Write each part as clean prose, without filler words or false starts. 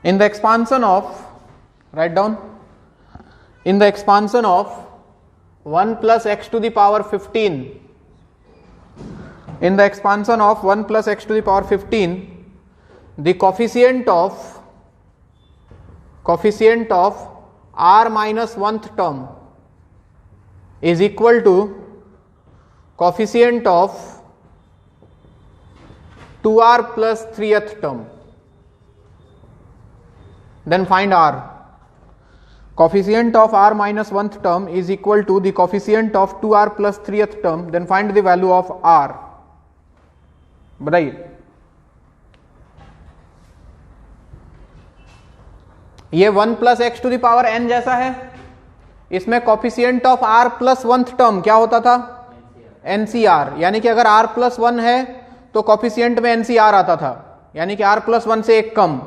In the expansion of, write down, in the expansion of 1 plus x to the power 15, in the expansion of 1 plus x to the power 15, the coefficient of r minus 1th term is equal to coefficient of 2r plus 3th term. Then find r. Coefficient of r minus 1th term is equal to the coefficient of 2r plus 3th term. Then find the value of r. बताइए, ये 1 plus x to the power n जैसा है, इसमें coefficient of r plus 1th term क्या होता था? NCR, यानी कि अगर r प्लस 1 है तो कॉफिशिएंट में NCR आता था, यानी कि r प्लस 1 से एक कम।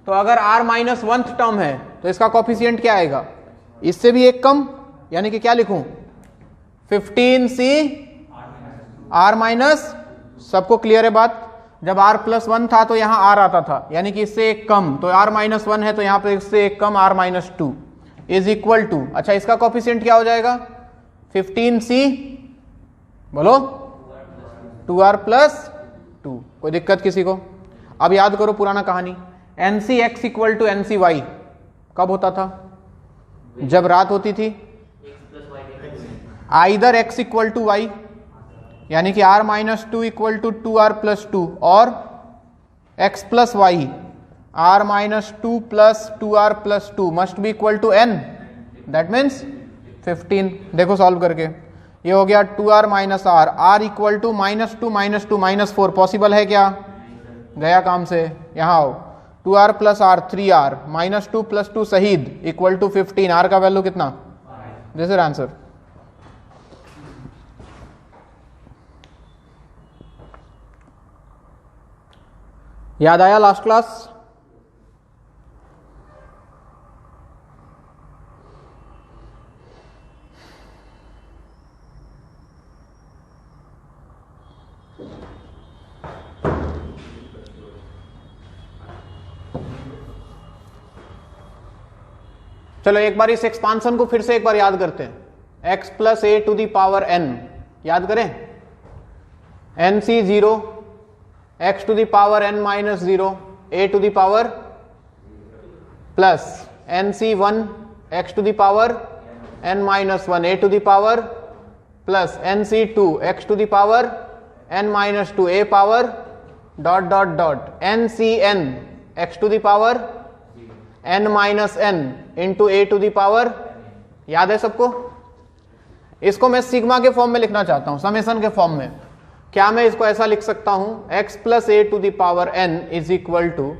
तो अगर r माइनस 1th टर्म है तो इसका कॉफिशिएंट क्या आएगा? इससे भी एक कम, यानी कि क्या लिखूं? 15c r माइनस, सबको क्लियर है बात? जब r प्लस 1 था तो यहां r आता था, यानी कि इससे एक कम, तो r माइनस 1 है तो यहां पर इससे एक कम r minus 2 is equal to, अच्छा इसका कॉफिशिएंट क्या हो जाएगा? 15c, बोलो, 2r प्लस 2। कोई दिक्कत किसी को? अब याद करो पुराना कहानी, NCX इक्वल टू NCY कब होता था? जब रात होती थी, either x equal to y, यानी कि r minus 2 equal to 2r plus 2, और x plus y, r minus 2 plus 2r plus 2 must be equal to n, that means 15। देखो सॉल्व करके, ये हो गया 2r minus r, r equal to minus 2 minus 2 minus 4, possible है क्या? गया काम से। यहां आओ, 2r plus r 3r minus 2 plus 2 शहीद इक्वल टू 15, r का वैल्यू कितना? This is answer. याद आया लास्ट क्लास? चलो एक बार इस एक्सपांशन को फिर से एक बार याद करते हैं। x plus a to the power n, याद करें, nc 0, x to the power n minus 0, a to the power plus nc 1, x to the power n minus 1, a to the power plus nc 2, x to the power n minus 2, a power dot dot dot ncn, x to the power n minus n into a to the power, याद है सबको? इसको मैं sigma के form में लिखना चाहता हूं, समेशन के फॉर्म में। क्या मैं इसको ऐसा लिख सकता हूं? x plus a to the power n is equal to,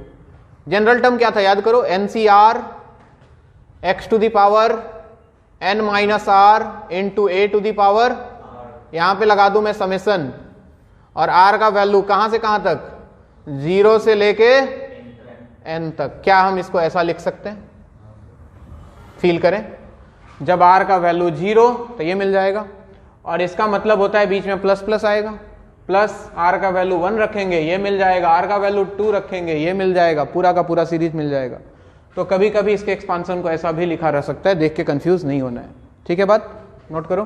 general term क्या था याद करो? NCR x to the power n minus r into a to the power, यहां पे लगा दूं मैं समेशन, और r का वैल्यू कहां से कहां तक? 0 से लेके n तक। क्या हम इसको ऐसा लिख सकते हैं? फील करें, जब r का वैल्यू 0 तो ये मिल जाएगा, और इसका मतलब होता है बीच में प्लस प्लस आएगा, प्लस r का वैल्यू 1 रखेंगे ये मिल जाएगा, r का वैल्यू 2 रखेंगे ये मिल जाएगा, पूरा का पूरा सीरीज मिल जाएगा। तो कभी कभी इसके एक्सपांशन को ऐसा भी लिखा रह सकता है, देख के कंफ्यूज नहीं होना है। ठीक है बात? नोट करो।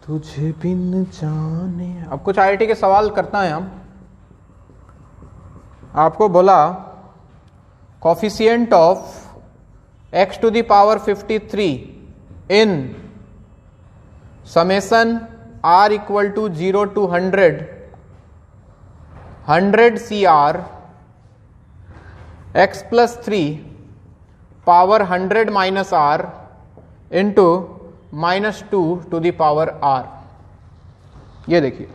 तुझे बिन जाने, अब कुछ IIT के सवाल करता है हम। आपको बोला coefficient of x to the power 53 in summation r equal to 0 to 100 CR x plus 3 power 100 minus r into minus 2 to the power r। ये देखिए,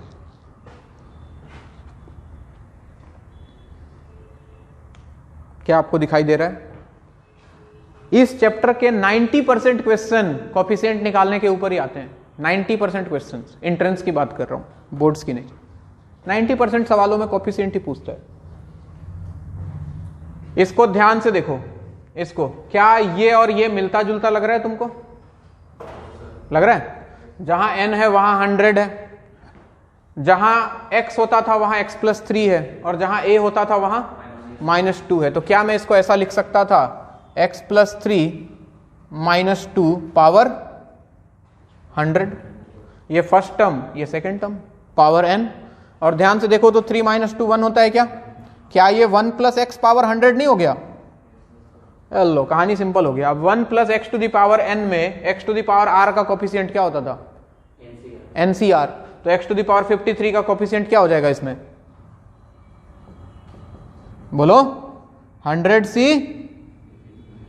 क्या आपको दिखाई दे रहा है? इस चैप्टर के 90% क्वेश्चन कोफिशिएंट निकालने के ऊपर ही आते हैं। 90% क्वेश्चन, एंट्रेंस की बात कर रहा हूं, बोर्ड्स की नहीं। 90% सवालों में कोफिशिएंट ही पूछता है। इसको ध्यान से देखो, इसको, क्या ये और ये मिलता जुलता लग रहा है तुमको? लग रहा है? जहां n है वहां 100 है, जहां x होता था वहां x+3 है, और जहां a होता था वहां -2 है। तो क्या मैं इसको ऐसा लिख सकता था, x+3 -2 पावर 100, ये फर्स्ट टर्म, ये सेकेंड टर्म, पावर n। और ध्यान से देखो तो 3 - 2 1 होता है क्या? क्या ये 1 + x पावर 100 नहीं हो गया? लो, कहानी सिंपल हो गया। अब 1 + x to the power n में x to the power r का कोफिशिएंट क्या होता था? NCR। तो x टू दी पावर 53 का कोफिशिएंट क्या हो जाएगा इसमें? बोलो 100C।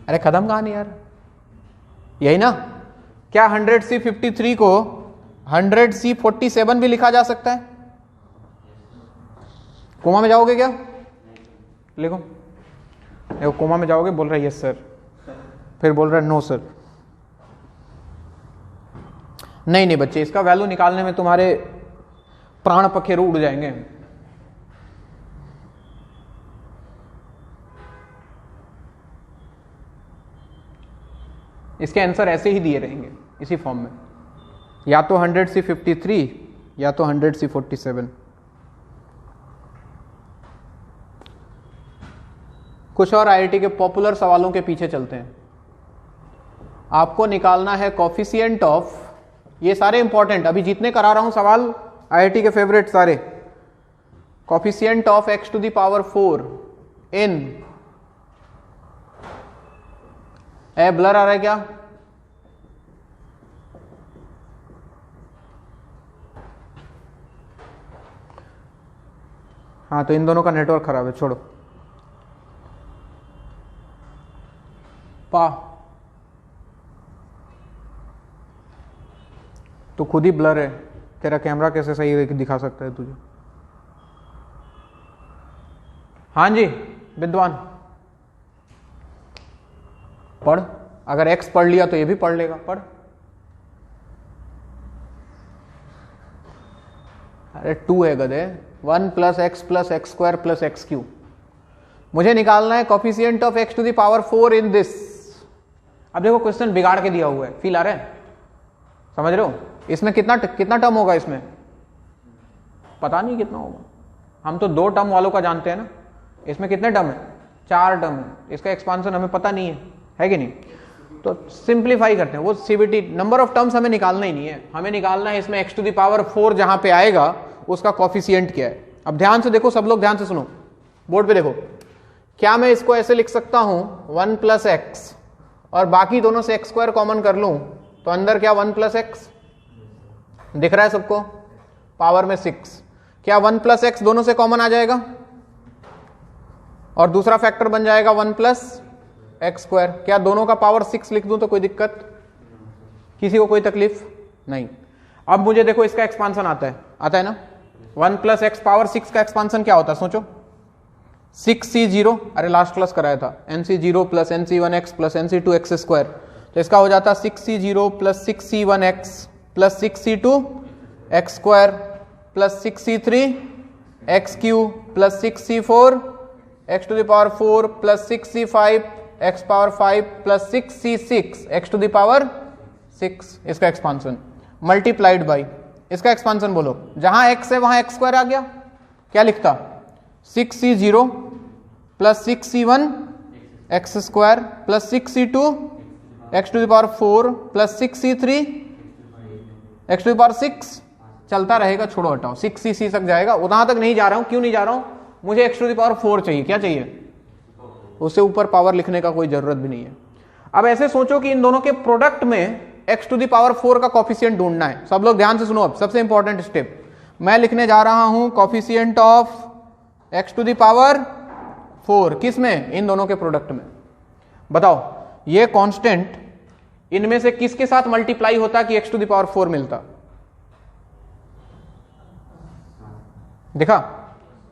अरे खत्म कहानी यार, यही ना? क्या 100C 53 को 100C 47 भी लिखा जा सकता है? कोमा में जाओगे क्या? लिखो, देखो कोमा में जाओगे, बोल रहा है यस सर, फिर बोल रहा है नो सर। नहीं नहीं बच्चे, इसका वैल्यू निकालने में तुम्हारे प्राण पखेरु उड़ जाएंगे। इसके आंसर ऐसे ही दिए रहेंगे इसी फॉर्म में, या तो 100C 53 या तो 100C 47। कुछ और आईआईटी के पॉपुलर सवालों के पीछे चलते हैं। आपको निकालना है कोफिशिएंट ऑफ, ये सारे इंपॉर्टेंट, अभी जितने करा रहा हूं सवाल आईआईटी के फेवरेट सारे, coefficient of x to the power 4 in, blur आ रहा है क्या? हाँ, तो इन दोनों का नेटवर्क खराब है, छोड़ो। पा तो खुद ही ब्लर है, तेरा कैमरा कैसे सही दिखा सकता है तुझे? हाँ जी विद्वान, पढ़, अगर x पढ़ लिया तो ये भी पढ़ लेगा, पढ़। अरे 2 है गधे, 1 + x + x² + x³ मुझे निकालना है coefficient of x to the power 4 in this. अब देखो क्वेश्चन बिगाड़ के दिया हुआ है, फील आ रहा है? समझ रहे हो? इसमें कितना टर्म होगा? इसमें पता नहीं कितना होगा, हम तो 2 टर्म वालों का जानते हैं ना। इसमें कितने टर्म है? 4 टर्म है। इसका एक्सपांशन हमें पता नहीं है कि नहीं? तो सिंप्लीफाई करते हैं, वो सीबीटी नंबर ऑफ टर्म्स हमें निकालना ही नहीं है, हमें निकालना है इसमें x टू दी पावर 4 जहां पे आएगा उसका कोफिशिएंट क्या है। अब ध्यान से देखो, सब लोग ध्यान से सुनो, बोर्ड पे देखो। क्या मैं इसको ऐसे लिख सकता हूं 1 + x, और बाकी दोनों से x² कॉमन कर लूं तो अंदर क्या 1 + x दिख रहा है सबको? पावर में 6, क्या 1 + x दोनों से कॉमन आ जाएगा और दूसरा फैक्टर बन जाएगा 1 + x²। क्या दोनों का पावर 6 लिख दूं तो कोई दिक्कत? किसी को कोई तकलीफ नहीं। अब मुझे देखो इसका एक्सपांशन आता है ना? 1 + x पावर 6 का एक्सपांशन क्या होता है सोचो? 6c0, अरे लास्ट क्लास कराया था, nc0 + nc1x + nc2x²। तो इसका हो जाता 6c0 + 6c1x + 6c2x² + 6c3 x³ + 6c4 x to the power 4 + 6c5 x power 5 + 6c6 x to the power 6। इसका एक्सपांशन मल्टीप्लाइड बाई इसका एक्सपांशन बोलो, जहां x है वहां x² आ गया, क्या लिखता? 6c0 + 6c1 x² + 6c2 x to the power 4 + 6c3 x to the power 6। चलता रहेगा, छोड़ो हटाओ, 6c तक जाएगा, वहां तक नहीं जा रहा हूं। क्यों नहीं जा रहा हूं? मुझे x टू द पावर 4 चाहिए। क्या चाहिए? उससे ऊपर पावर लिखने का कोई जरूरत भी नहीं है। अब ऐसे सोचो कि इन दोनों के प्रोडक्ट में x टू द पावर 4 का कोफिशिएंट ढूंढना है। सब लोग ध्यान से सुनो, अब सबसे इंपॉर्टेंट स्टेप मैं लिखने जा रहा हूं, coefficient of x to the power 4 किस में? इन दोनों के प्रोडक्ट में। बताओ ये कांस्टेंट इनमें से किसके साथ मल्टीप्लाई होता कि x टू द पावर 4 मिलता? देखा,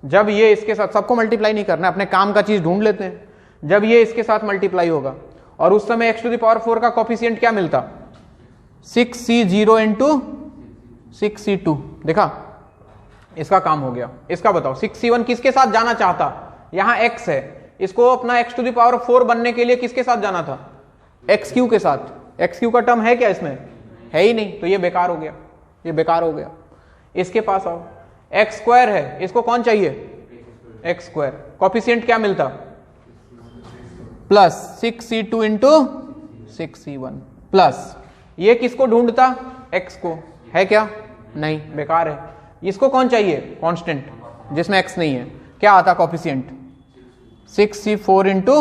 जब ये इसके साथ, सबको मल्टीप्लाई नहीं करना, अपने काम का चीज ढूंढ लेते हैं। जब ये इसके साथ मल्टीप्लाई होगा और उस समय x टू द पावर 4 का कोफिशिएंट क्या मिलता? 6c0 × 6c2। देखा, इसका काम हो गया। इसका बताओ 6c1 किसके साथ जाना चाहता? यहां x है, इसको अपना x टू द पावर 4 बनने के लिए किसके साथ जाना था? एक्स क्यू के साथ। एक्स क्यू का टर्म है क्या इसमें? है ही नहीं, तो ये बेकार हो गया, ये बेकार हो गया। इसके पास आओ, एक्स स्क्वायर है, इसको कौन चाहिए? X square. कॉफिशिएंट क्या मिलता? Plus 6c2 into 6c1 plus, ये किसको ढूंढता? एक्स को। है क्या? नहीं, बेकार है। इसको कौन चाहिए? कांस्टेंट, जिसमें एक्स नहीं है। क्या आता कॉफिशिएंट? 6c4 into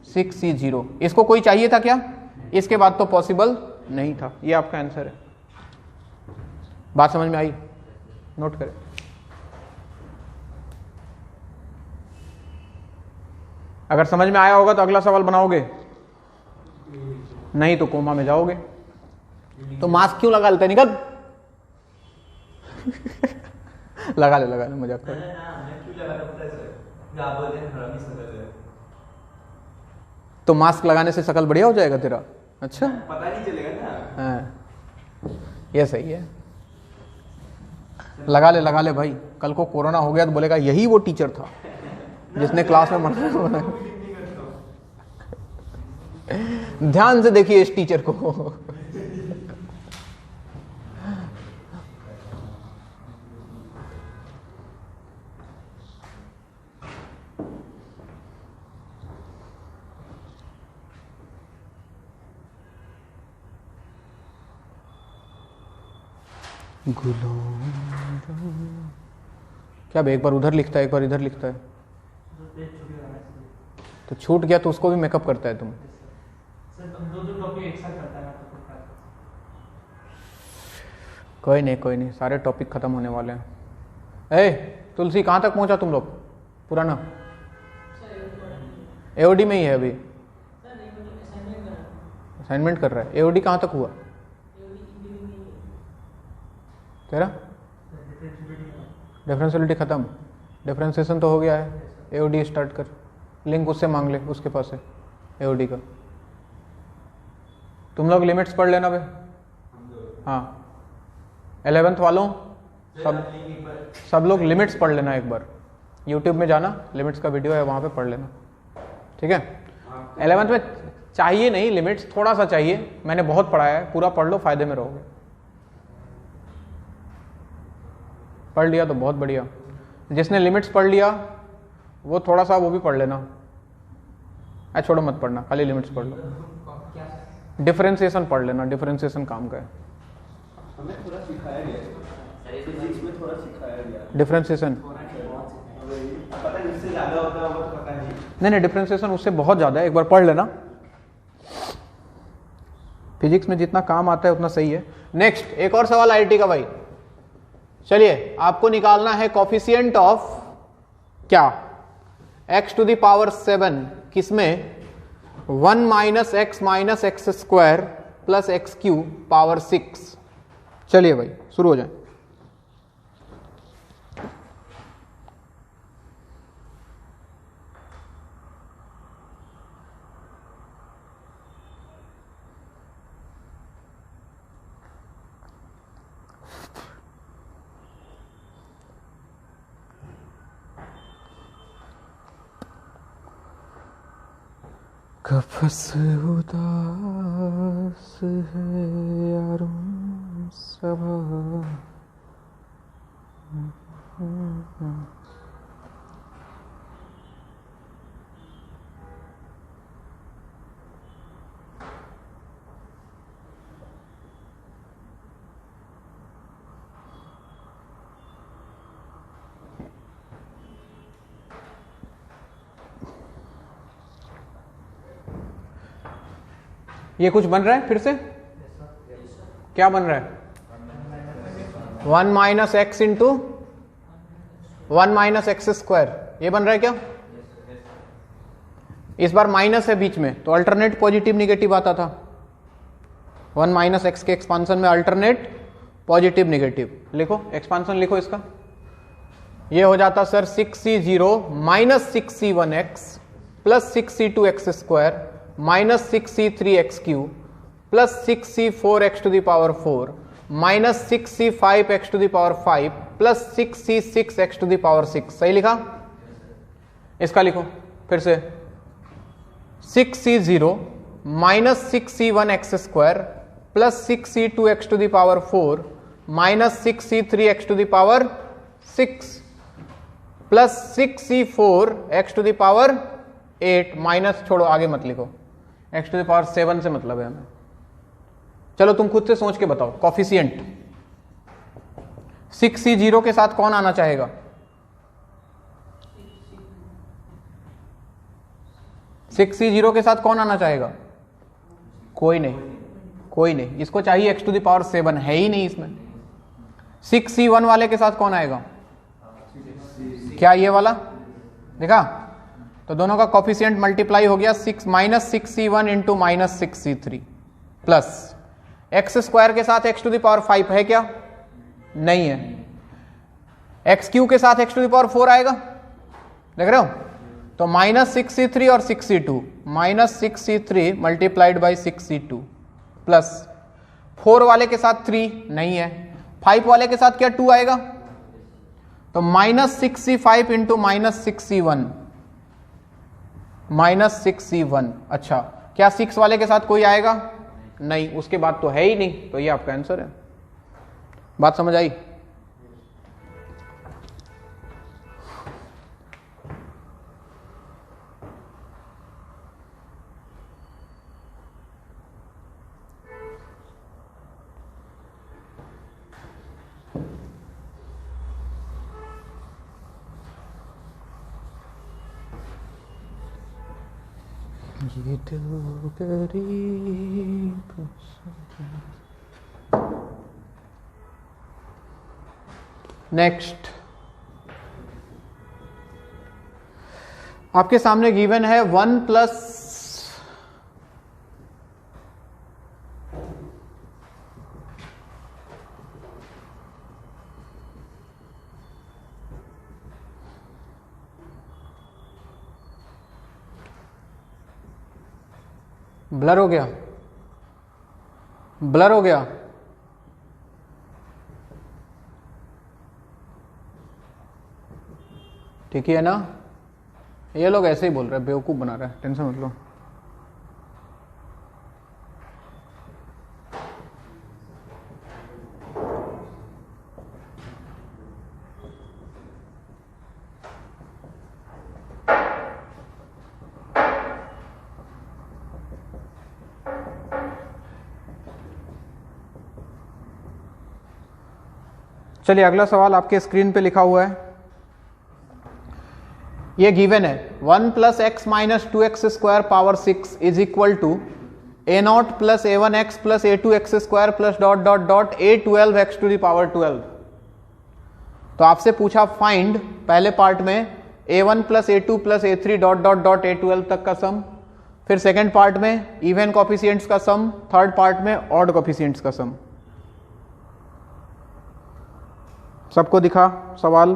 6c0। इसको कोई चाहिए था क्या? इसके बाद तो पॉसिबल नहीं था। ये आपका आंसर है। बात समझ में आई? नोट करें। अगर समझ में आया होगा तो अगला सवाल बनाओगे, नहीं तो कोमा में जाओगे। तो मास्क क्यों लगा लेते? निकल लगा ले मजाक कर। तो मास्क लगाने से शक्ल बढ़िया हो जाएगा तेरा? अच्छा, पता नहीं चलेगा ना। हाँ, ये सही है। लगा ले भाई, कल को कोरोना हो गया तो बोलेगा यही वो टीचर था जिसने क्लास में मना। ध्यान से देखिए इस टीचर को। क्या एक बार उधर लिखता है, एक बार इधर लिखता है, तो छूट गया तो उसको भी मेकअप करता है तुम। कोई नहीं, सारे टॉपिक खत्म होने वाले हैं। ए तुलसी, कहाँ तक पहुंचा तुम लोग? पुराना एओडी में ही है अभी, असाइनमेंट कर रहा है। एओडी कहाँ तक हुआ तेरा? डिफरेंशियलिटी खत्म, डिफरेंशिएशन तो हो गया है। एओडी स्टार्ट कर, लिंक उससे मांग ले, उसके पास है एओडी का। तुम लोग लिमिट्स पढ़ लेना बे। हाँ, 11th वालों सब लोग लिमिट्स पढ़ लेना एक बार। यूट्यूब में जाना, लिमिट्स का वीडियो है, वहाँ पे पढ़ लेना, ठीक है? 11th में चाहिए नहीं लिमिट्स, थोड़ा सा चाहिए। मैंने बहुत पढ़ाया है, पूरा पढ़ लो, फायदे में रहोगे। पढ़ लिया तो बहुत बढ़िया। जिसने लिमिट्स पढ़ लिया वो थोड़ा सा वो भी पढ़ लेना। छोड़ो मत पढ़ना, खाली लिमिट्स पढ़ लो। डिफरेंशिएशन पढ़ लेना, डिफरेंशिएशन काम का है। हमें थोड़ा सिखाया गया है, फिजिक्स में थोड़ा सिखाया गया है डिफरेंशिएशन। पता नहीं उससे ज्यादा होता है, वो तो पता नहीं, डिफरेंशिएशन उससे बहुत ज्यादा है, एक बार पढ़ लेना। फिजिक्स में जितना काम आता है उतना सही है। नेक्स्ट एक और सवाल आईटी का भाई। चलिए, आपको निकालना है कॉफिशिएंट ऑफ क्या? x टू द पावर 7 किसमें? 1 minus x square plus x Q power 6। चलिए भाई शुरू हो जाए। कफस उदास है यारों सबा। ये कुछ बन रहा है फिर से? क्या बन रहा है? 1 minus x into 1 minus x square, ये बन रहा है क्या? इस बार माइनस है बीच में, तो अल्टरनेट पॉजिटिव निगेटिव आता था। 1 माइनस एक्स के एक्सपांसन में अल्टरनेट पॉजिटिव निगेटिव लिखो, एक्सपांसन लिखो इसका। ये हो जाता sir 6c0 minus 6c1x plus 6c2x square minus 6c3x cube plus 6c4x to the power 4 minus 6c5x to the power 5 plus 6c6x to the power 6। सही लिखा? इसका लिखो फिर से 6c0 minus 6c1 x square plus 6c2 x to the power 4 minus 6c3 x to the power 6 plus 6c4 x to the power 8 minus, छोड़ो आगे मत लिखो, एक्स टू द पावर 7 से मतलब है हमें। चलो तुम खुद से सोच के बताओ कॉफिशिएंट 6c0 के साथ कौन आना चाहेगा? 6c0 के साथ कौन आना चाहेगा? कोई नहीं, कोई नहीं। इसको चाहिए एक्स टू द पावर 7, है ही नहीं इसमें। 6c1 वाले के साथ कौन आएगा? क्या ये वाला देखा? तो दोनों का कॉफिशिएंट मल्टीप्लाई हो गया, 6 minus 6c1 into minus 6c3 plus x square के साथ एक्स टू द पावर 5 है क्या? नहीं है। एक्स क्यू के साथ एक्स टू द पावर 4 आएगा, देख रहे हो? तो माइनस 6c3 और 6c2, minus 6c3 multiplied by 6c2 plus 4 वाले के साथ 3 नहीं है, 5 वाले के साथ क्या 2 आएगा? तो minus 6c5 into minus 6c1, minus 6c1। अच्छा, क्या 6 वाले के साथ कोई आएगा? नहीं, उसके बाद तो है ही नहीं, तो ये आपका आंसर है। बात समझ आई? ये दिल करीब। नेक्स्ट आपके सामने गिवन है 1 प्लस ब्लर हो गया, ब्लर हो गया। ठीक है ना? ये लोग ऐसे ही बोल रहे हैं, बेवकूफ बना रहे हैं, टेंशन मत लो। चलिए अगला सवाल आपके स्क्रीन पे लिखा हुआ है, ये गिवन है 1 plus x minus 2x square power 6 is equal to a0 plus a1x plus a2x square plus dot dot dot a12x to the power 12। तो आपसे पूछा फाइंड पहले पार्ट में a1 plus a2 plus a3 dot dot dot a12 तक का sum, फिर second part में even coefficients का सम, थर्ड पार्ट में ऑड कोफिशिएंट्स का सम। सबको दिखा सवाल?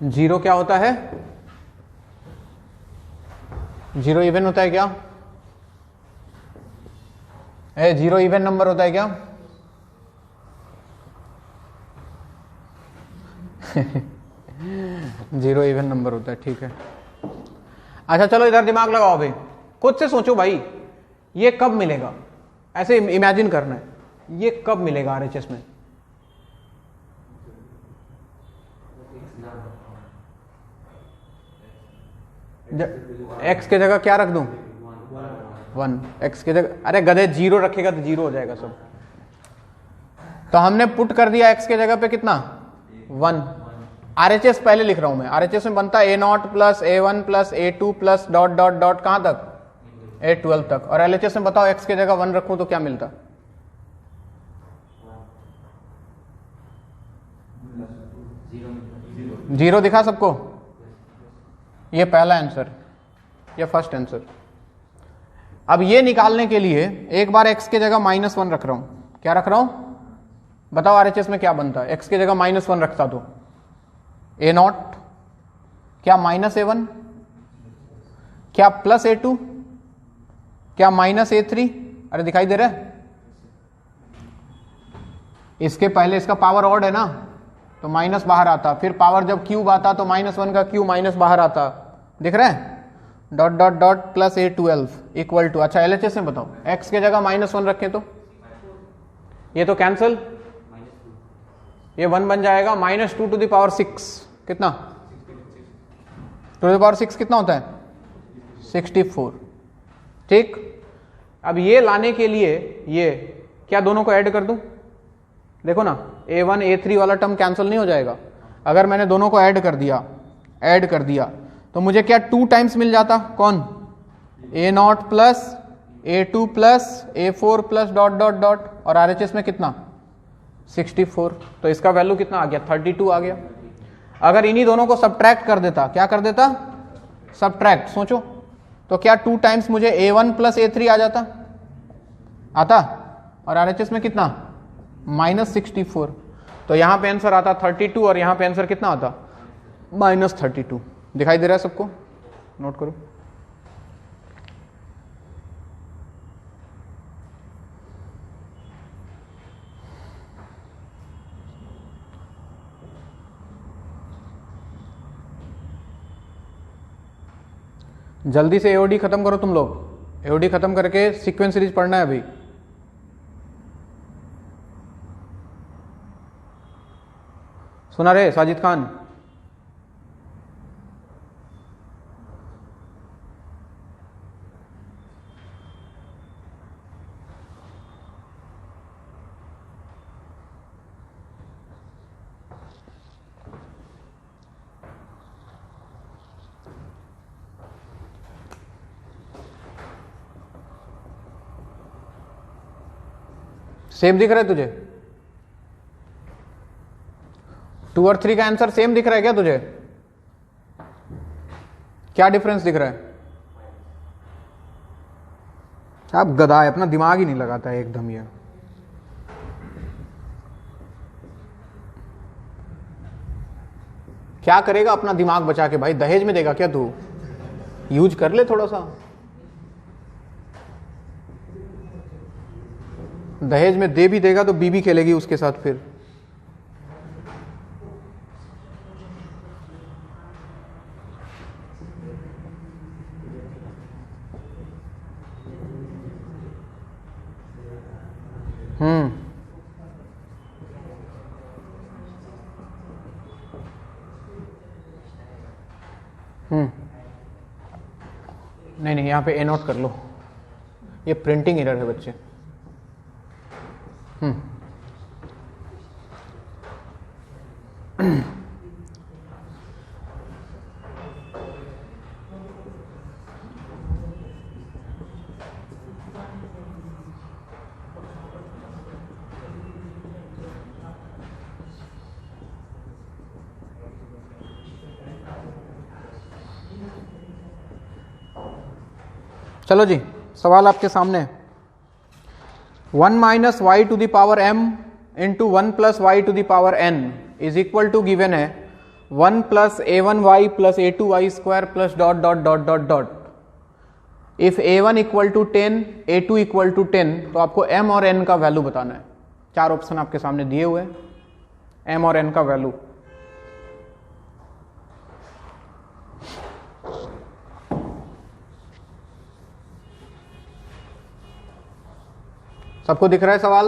जीरो क्या होता है? जीरो इवन होता है क्या? जीरो इवन नंबर होता है क्या? जीरो इवन नंबर होता है, ठीक है। अच्छा चलो इधर दिमाग लगाओ भाई, खुद से सोचो भाई, ये कब मिलेगा? ऐसे इमेजिन करना है, ये कब मिलेगा आरएचएस में? एक्स के जगह क्या रख दूं? 1। एक्स के जगह, अरे गधे जीरो रखेगा तो जीरो हो जाएगा सब। तो हमने पुट कर दिया एक्स के जगह पे कितना? 1। आरएचएस पहले लिख रहा हूं मैं, आरएचएस में बनता है a0 plus a1 plus a2 plus dot dot dot कहां तक? a12 तक। और एलएचएस में बताओ एक्स के जगह 1 रखूं तो क्या मिलता? जीरो दिखा सबको? ये पहला आंसर, ये फर्स्ट आंसर। अब ये निकालने के लिए एक बार x के जगह -1 रख रहा हूं। क्या रख रहा हूं? बताओ आरएचएस में क्या बनता है? x के जगह -1 रखता तो a0, क्या -a1, क्या +a2, क्या -A3, अरे दिखाई दे रहा है, इसके पहले इसका पावर ऑड है ना, तो माइनस बाहर आता, फिर पावर जब क्यूब आता तो -1 का क्यूब माइनस बाहर आता, दिख रहा है, dot dot dot plus A12 equal to, अच्छा LHS में बताओ, x के जगह -1 रखें तो ये तो कैंसल, ये 1 बन जाएगा, -2 टू द पावर 6 कितना, 2 टू द पावर 6 कितना होता है 64। ठीक, अब ये लाने के लिए ये क्या दोनों को ऐड कर दूं, देखो ना A1 A3 वाला टर्म कैंसिल नहीं हो जाएगा, अगर मैंने दोनों को ऐड कर दिया तो मुझे क्या 2 टाइम्स मिल जाता, कौन, A0 plus A2 plus A4 plus dot dot dot, और RHS में कितना 64, तो इसका वैल्यू कितना आ गया 32 आ गया। अगर इन्हीं दोनों को सब्ट्रैक्ट कर देता, क्या कर देता, सब्ट्रैक्ट, सोचो तो क्या 2 टाइम्स मुझे A1 प्लस A3 आ जाता, और RHS में कितना -64, तो यहां पे आंसर आता 32 और यहां पे आंसर कितना आता -32। दिखाई दे रहा है सबको, नोट करो। जल्दी से AOD खत्म करो तुम लोग, AOD खत्म करके सीक्वेंस सीरीज पढ़ना है अभी। सुना रहे साजिद खान, सेम दिख रहा है तुझे, 2 और 3 का आंसर सेम दिख रहा है क्या तुझे, क्या डिफरेंस दिख रहा है, आप गधा है, अपना दिमाग ही नहीं लगाता है एकदम, ये क्या करेगा अपना दिमाग बचा के, भाई दहेज में देगा क्या तू, यूज कर ले थोड़ा सा, दहेज में दे भी देगा तो बीबी खेलेगी उसके साथ फिर। नहीं यहां पे A नोट कर लो, ये प्रिंटिंग एरर है बच्चे। चलो जी, सवाल आपके सामने, 1 minus y to the power m into 1 plus y to the power n is equal to given है 1 plus A1y plus A2y square plus dot dot dot dot dot. If A1 equal to 10 A2 equal to 10, तो आपको m और n का value बताना है। 4 option आपके सामने दिए हुए हैं, m और n का वैल्यू। सबको दिख रहा है सवाल?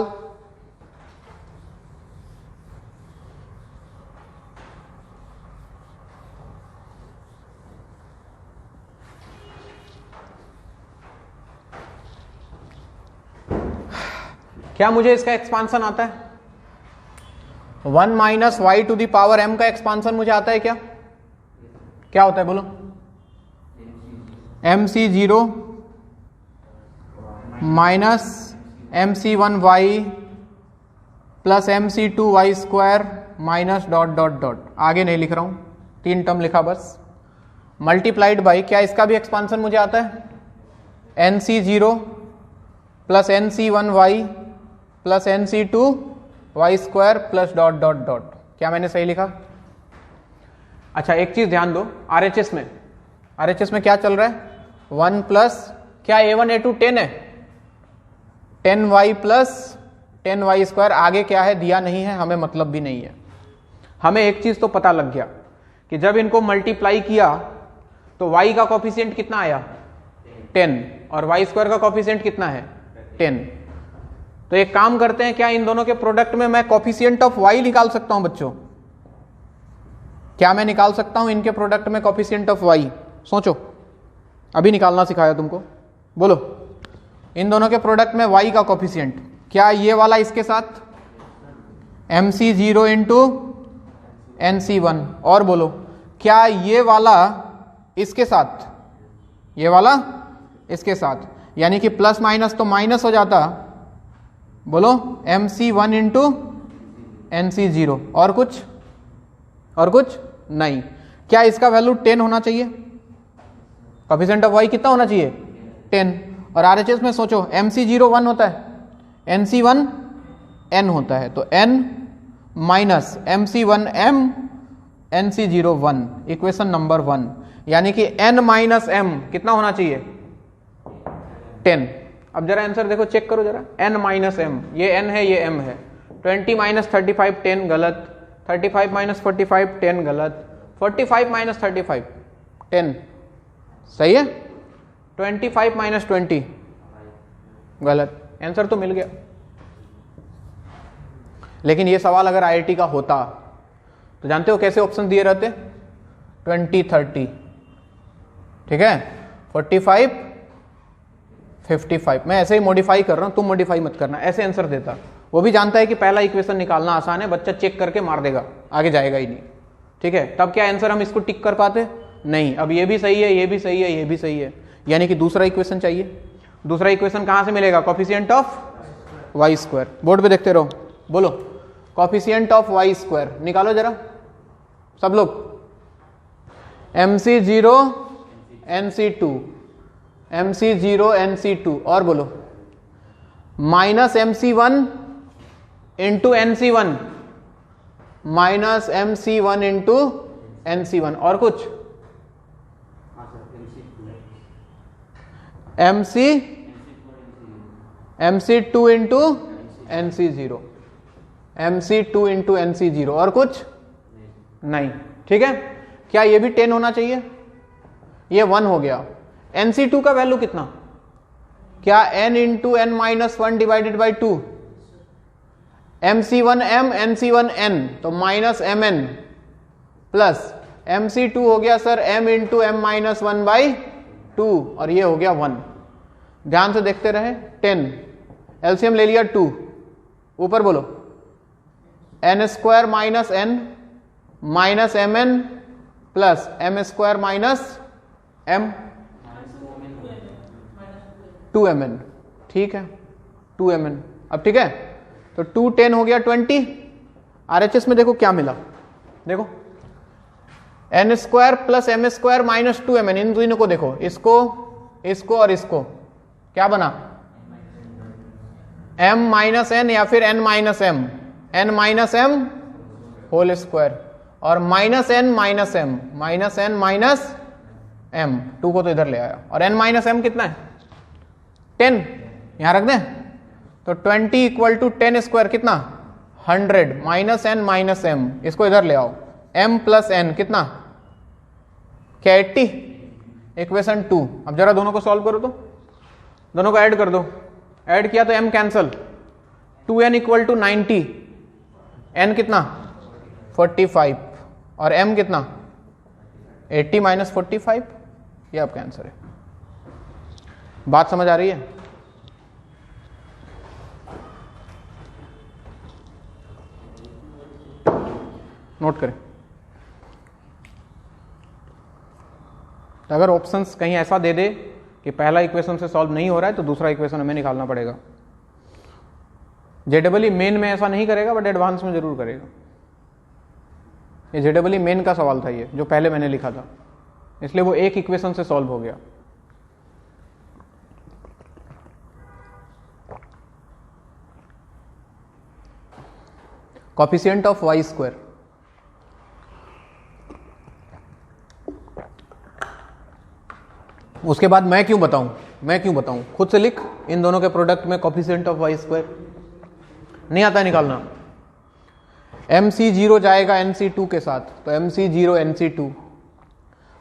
क्या मुझे इसका एक्सपांशन आता है? 1 minus y to the power m का एक्सपांशन मुझे आता है क्या? क्या होता है बोलो? mc0 minus mc1y plus mc2y square minus dot dot dot. आगे नहीं लिख रहा हूं, 3 टर्म लिखा बस। मल्टीप्लाइड बाई, क्या इसका भी एक्सपांशन मुझे आता है? nc0 plus nc1y plus nc2y square plus dot dot dot. क्या मैंने सही लिखा? अच्छा एक चीज ध्यान दो, RHS में क्या चल रहा है? 1 प्लस क्या a1 a2 10 है? 10y प्लस 10y स्क्वायर, आगे क्या है दिया नहीं है, हमें मतलब भी नहीं है। हमें एक चीज तो पता लग गया कि जब इनको मल्टीप्लाई किया तो y का कॉफिशिएंट कितना आया 10 और y स्क्वायर का कॉफिशिएंट कितना है 10। तो एक काम करते हैं, क्या इन दोनों के प्रोडक्ट में मैं कॉफिशिएंट ऑफ y निकाल सकता हूं बच्चों? क्या मैं निकाल सकता हूं इनके प्रोडक्ट में कॉफिशिएंट ऑफ y? सोचो, अभी निकालना सिखाया तुमको, बोलो। इन दोनों के प्रोडक्ट में y का कॉफिशिएंट, क्या ये वाला इसके साथ mc0 इंटू nc1, और बोलो क्या ये वाला इसके साथ, ये वाला इसके साथ, यानी कि प्लस माइनस तो माइनस हो जाता, बोलो mc1 इंटू nc0, और कुछ? और कुछ नहीं। क्या इसका वैल्यू 10 होना चाहिए? कॉफिशिएंट ऑफ y कितना होना चाहिए 10। और RHS में सोचो mc0 1 होता है, nc1 n होता है, तो n minus mc1 m nc0 1, equation number 1, यानी कि n माइनस m कितना होना चाहिए 10। अब जरा आंसर देखो, चेक करो जरा, n माइनस m, ये n है ये m है, 20 माइनस 35 10 गलत, 35 माइनस 45 10 गलत, 45 माइनस 35 10 सही है, 25 माइनस 20 गलत, आंसर तो मिल गया। लेकिन ये सवाल अगर IIT का होता तो जानते हो कैसे ऑप्शन दिए रहते? 20 30, ठीक है, 45 55, मैं ऐसे ही मॉडिफाई कर रहा हूं, तुम मॉडिफाई मत करना, ऐसे आंसर देता। वो भी जानता है कि पहला इक्वेशन निकालना आसान है, बच्चा चेक करके मार देगा, आगे जाएगा ही नहीं, ठीक है। तब क्या आंसर हम इसको टिक कर पाते? नहीं। अब ये भी सही है, ये भी सही है, ये भी सही है, यानी कि दूसरा इक्वेशन चाहिए। दूसरा इक्वेशन कहां से मिलेगा? Coefficient of y square. Board पे देखते रहो, बोलो कॉफिशिएंट ऑफ y स्क्वायर निकालो जरा सब लोग। mc0 nc2, mc0 nc2, और बोलो minus mc1 into nc1, minus mc1 into nc1, और कुछ? mc2 into nc0, mc2 into nc0, और कुछ नहीं, ठीक है। क्या ये भी 10 होना चाहिए? ये 1 हो गया। nc2 का वैल्यू कितना? क्या n into n minus 1 divided by 2, mc1 m nc1 n, तो माइनस mn प्लस mc2 हो गया sir m into m minus 1 by 2, और ये हो गया 1। ध्यान से देखते रहे, 10 एलसीएम ले लिया 2, ऊपर बोलो n square minus n minus mn plus m square minus m 2mn, ठीक है 2mn। अब ठीक है, तो 2 10 हो गया 20। RHS में देखो क्या मिला, देखो n square plus m square minus 2mn, इन दोनों को देखो, इसको इसको और इसको, क्या बना m माइनस n या फिर n minus m, n minus m whole square, और minus n minus m, minus n minus m, 2 को तो इधर ले आया, और n माइनस m कितना है 10, यहां रख दें, तो 20 इक्वल टू 10 स्क्वायर कितना 100, माइनस n माइनस m, इसको इधर ले आओ, m प्लस n कितना क्या 80, इक्वेशन 2। अब जरा दोनों को सॉल्व करो, तो दोनों को ऐड कर दो, ऐड किया तो m cancel, 2n equal to 90, n कितना 45, और m कितना 80 माइनस 45, ये आपका आंसर है। बात समझ आ रही है? नोट करें। तो अगर ऑप्शंस कहीं ऐसा दे दे कि पहला इक्वेशन से सॉल्व नहीं हो रहा है तो दूसरा इक्वेशन हमें निकालना पड़ेगा। जेडबल मेन में ऐसा नहीं करेगा, बट एडवांस में जरूर करेगा। ये जेडबल मेन का सवाल था, ये जो पहले मैंने लिखा था, इसलिए वो एक इक्वेशन से सॉल्व हो गया। कोफिशिएंट ऑफ y स्क्वायर, उसके बाद मैं क्यों बताऊं, खुद से लिख। इन दोनों के प्रोडक्ट में कोफिशिएंट ऑफ वाई स्क्वायर नहीं आता है निकालना। MC0 जाएगा NC2 के साथ, तो MC0 NC2,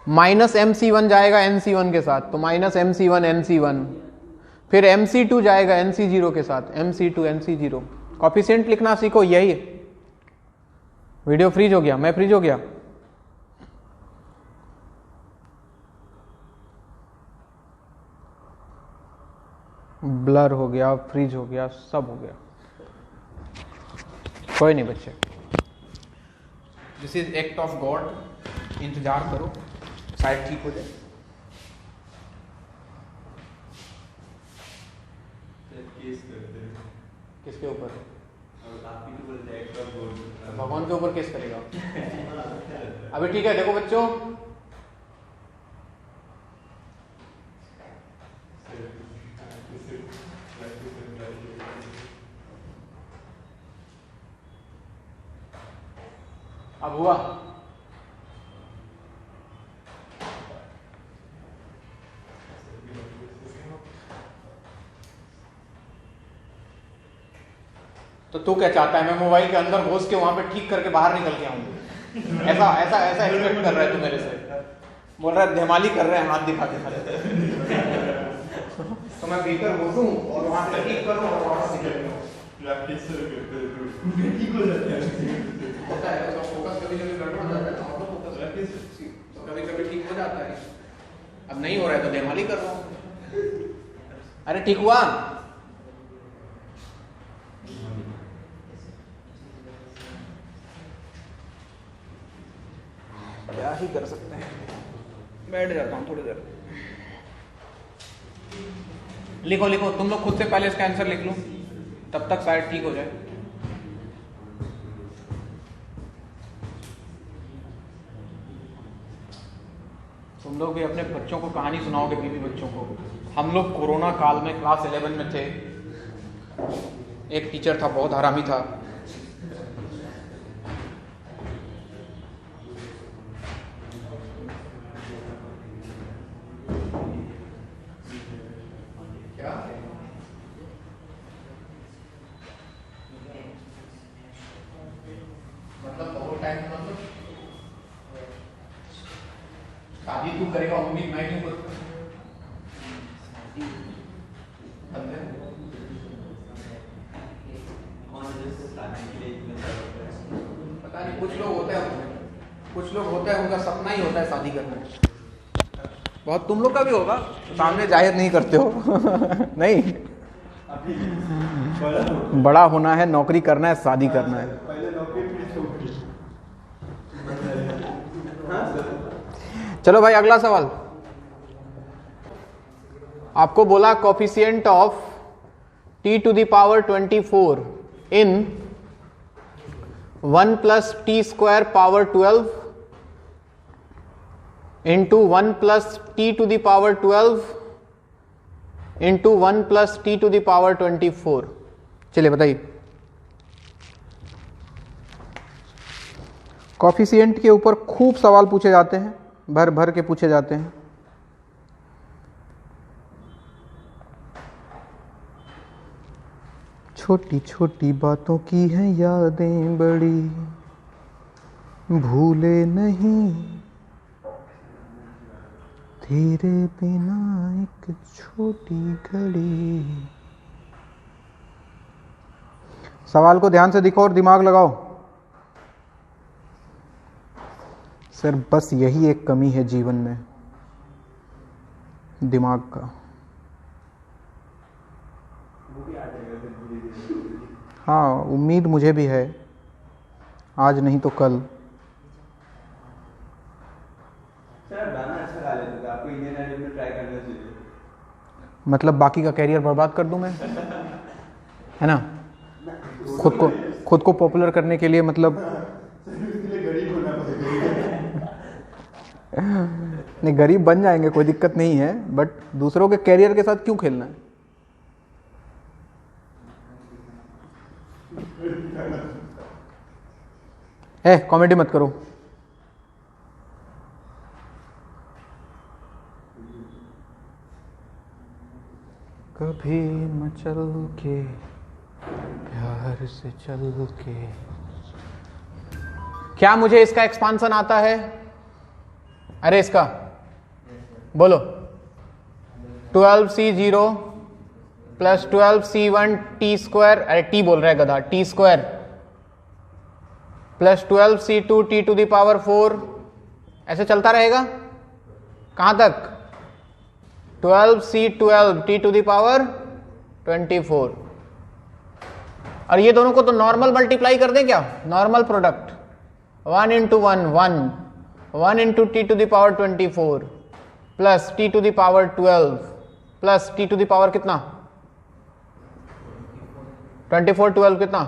माइनस MC1 जाएगा NC1 के साथ, तो माइनस MC1 NC1, फिर MC2 जाएगा NC0 के साथ, MC2 NC0। कोफिशिएंट लिखना सीखो, यही। वीडियो फ्रीज हो गया, मैं फ्रीज हो गया। ब्लर हो गया, फ्रीज हो गया, सब हो गया। कोई नहीं बच्चे, this is act of God. इंतजार करो, शायद ठीक हो जाए। किसके ऊपर? भगवान के ऊपर केस करेगा। अभी ठीक है, देखो बच्चों, अब हुआ। तो तू क्या चाहता है, मैं मोबाइल के अंदर घुस के वहां पे ठीक करके बाहर निकल के आऊंगा? ऐसा ऐसा ऐसा एक्सपेक्ट कर रहा है तू मेरे से? बोल रहा है धमाली कर रहे हैं, हाथ दिखा के खाली। तो मैं भीतर घुसूं और वहां से ठीक करूं और वापस निकल जाऊं। ठीक हो जाता है, उसका फोकस कभी-कभी गड़बड़ हो जाता है, तो फोकस तो कभी-कभी ठीक हो जाता है। अब नहीं हो रहा है तो धमाली कर रहा हूं। अरे ठीक हुआ? क्या ही कर सकते हैं, बैठ जाता हूँ थोड़ी देर। लिखो लिखो, तुम लोग खुद से पहले इसका आंसर लिख लो, तब तक शायद ठीक हो जाए। तुम लोग भी अपने बच्चों को कहानी सुनाओगे, बीवी बच्चों को। हम लोग कोरोना काल में क्लास 11 में थे, एक टीचर था, बहुत हरामी था। शादी तू करेगा, उम्मीद मैं क्यों करूं? पता नहीं, कुछ लोग होता है उनका सपना ही होता है शादी करना। बहुत तुम लोग का भी होगा, सामने जाहिर नहीं करते हो। नहीं, बड़ा होना है, नौकरी करना है, शादी करना है। चलो भाई, अगला सवाल। आपको बोला coefficient of t to the power 24 in 1 plus t square power 12 into 1 plus t to the power 12 into 1 plus t to the power 24। चलिए बताइए, कोफिशिएंट के ऊपर खूब सवाल पूछे जाते हैं, भर भर के पूछे जाते हैं। छोटी छोटी बातों की हैं यादें बड़ी, भूले नहीं तेरे बिना एक छोटी घड़ी। सवाल को ध्यान से देखो और दिमाग लगाओ। सर बस यही एक कमी है जीवन में, दिमाग का। हाँ, उम्मीद मुझे भी है, आज नहीं तो कल। सर गाना अच्छा गा लेते थे, आपको इंडियन आइडल में ट्राई करना चाहिए। मतलब बाकी का कैरियर बर्बाद कर दूं मैं, है ना? खुद को पॉपुलर करने के लिए, मतलब गरीब होना पड़ेगा। नहीं, गरीब बन जाएंगे, कोई दिक्कत नहीं है, बट दूसरों के कैरियर के साथ क्यों खेलना है? कॉमेडी मत करो। भी मचल के प्यार से चल के। क्या मुझे इसका एक्सपांसन आता है? अरे इसका बोलो। 12c0 plus 12c1 t square, अरे टी बोल रहा है गधा, t square plus 12c2 t to the power 4, ऐसे चलता रहेगा कहां तक? 12c12 T to the power 24। और ये दोनों को तो नॉर्मल मल्टीप्लाई कर दें क्या? Normal product 1 into 1 1 into t to the power 24 plus t to the power 12 plus t to the power कितना? 24 12 कितना?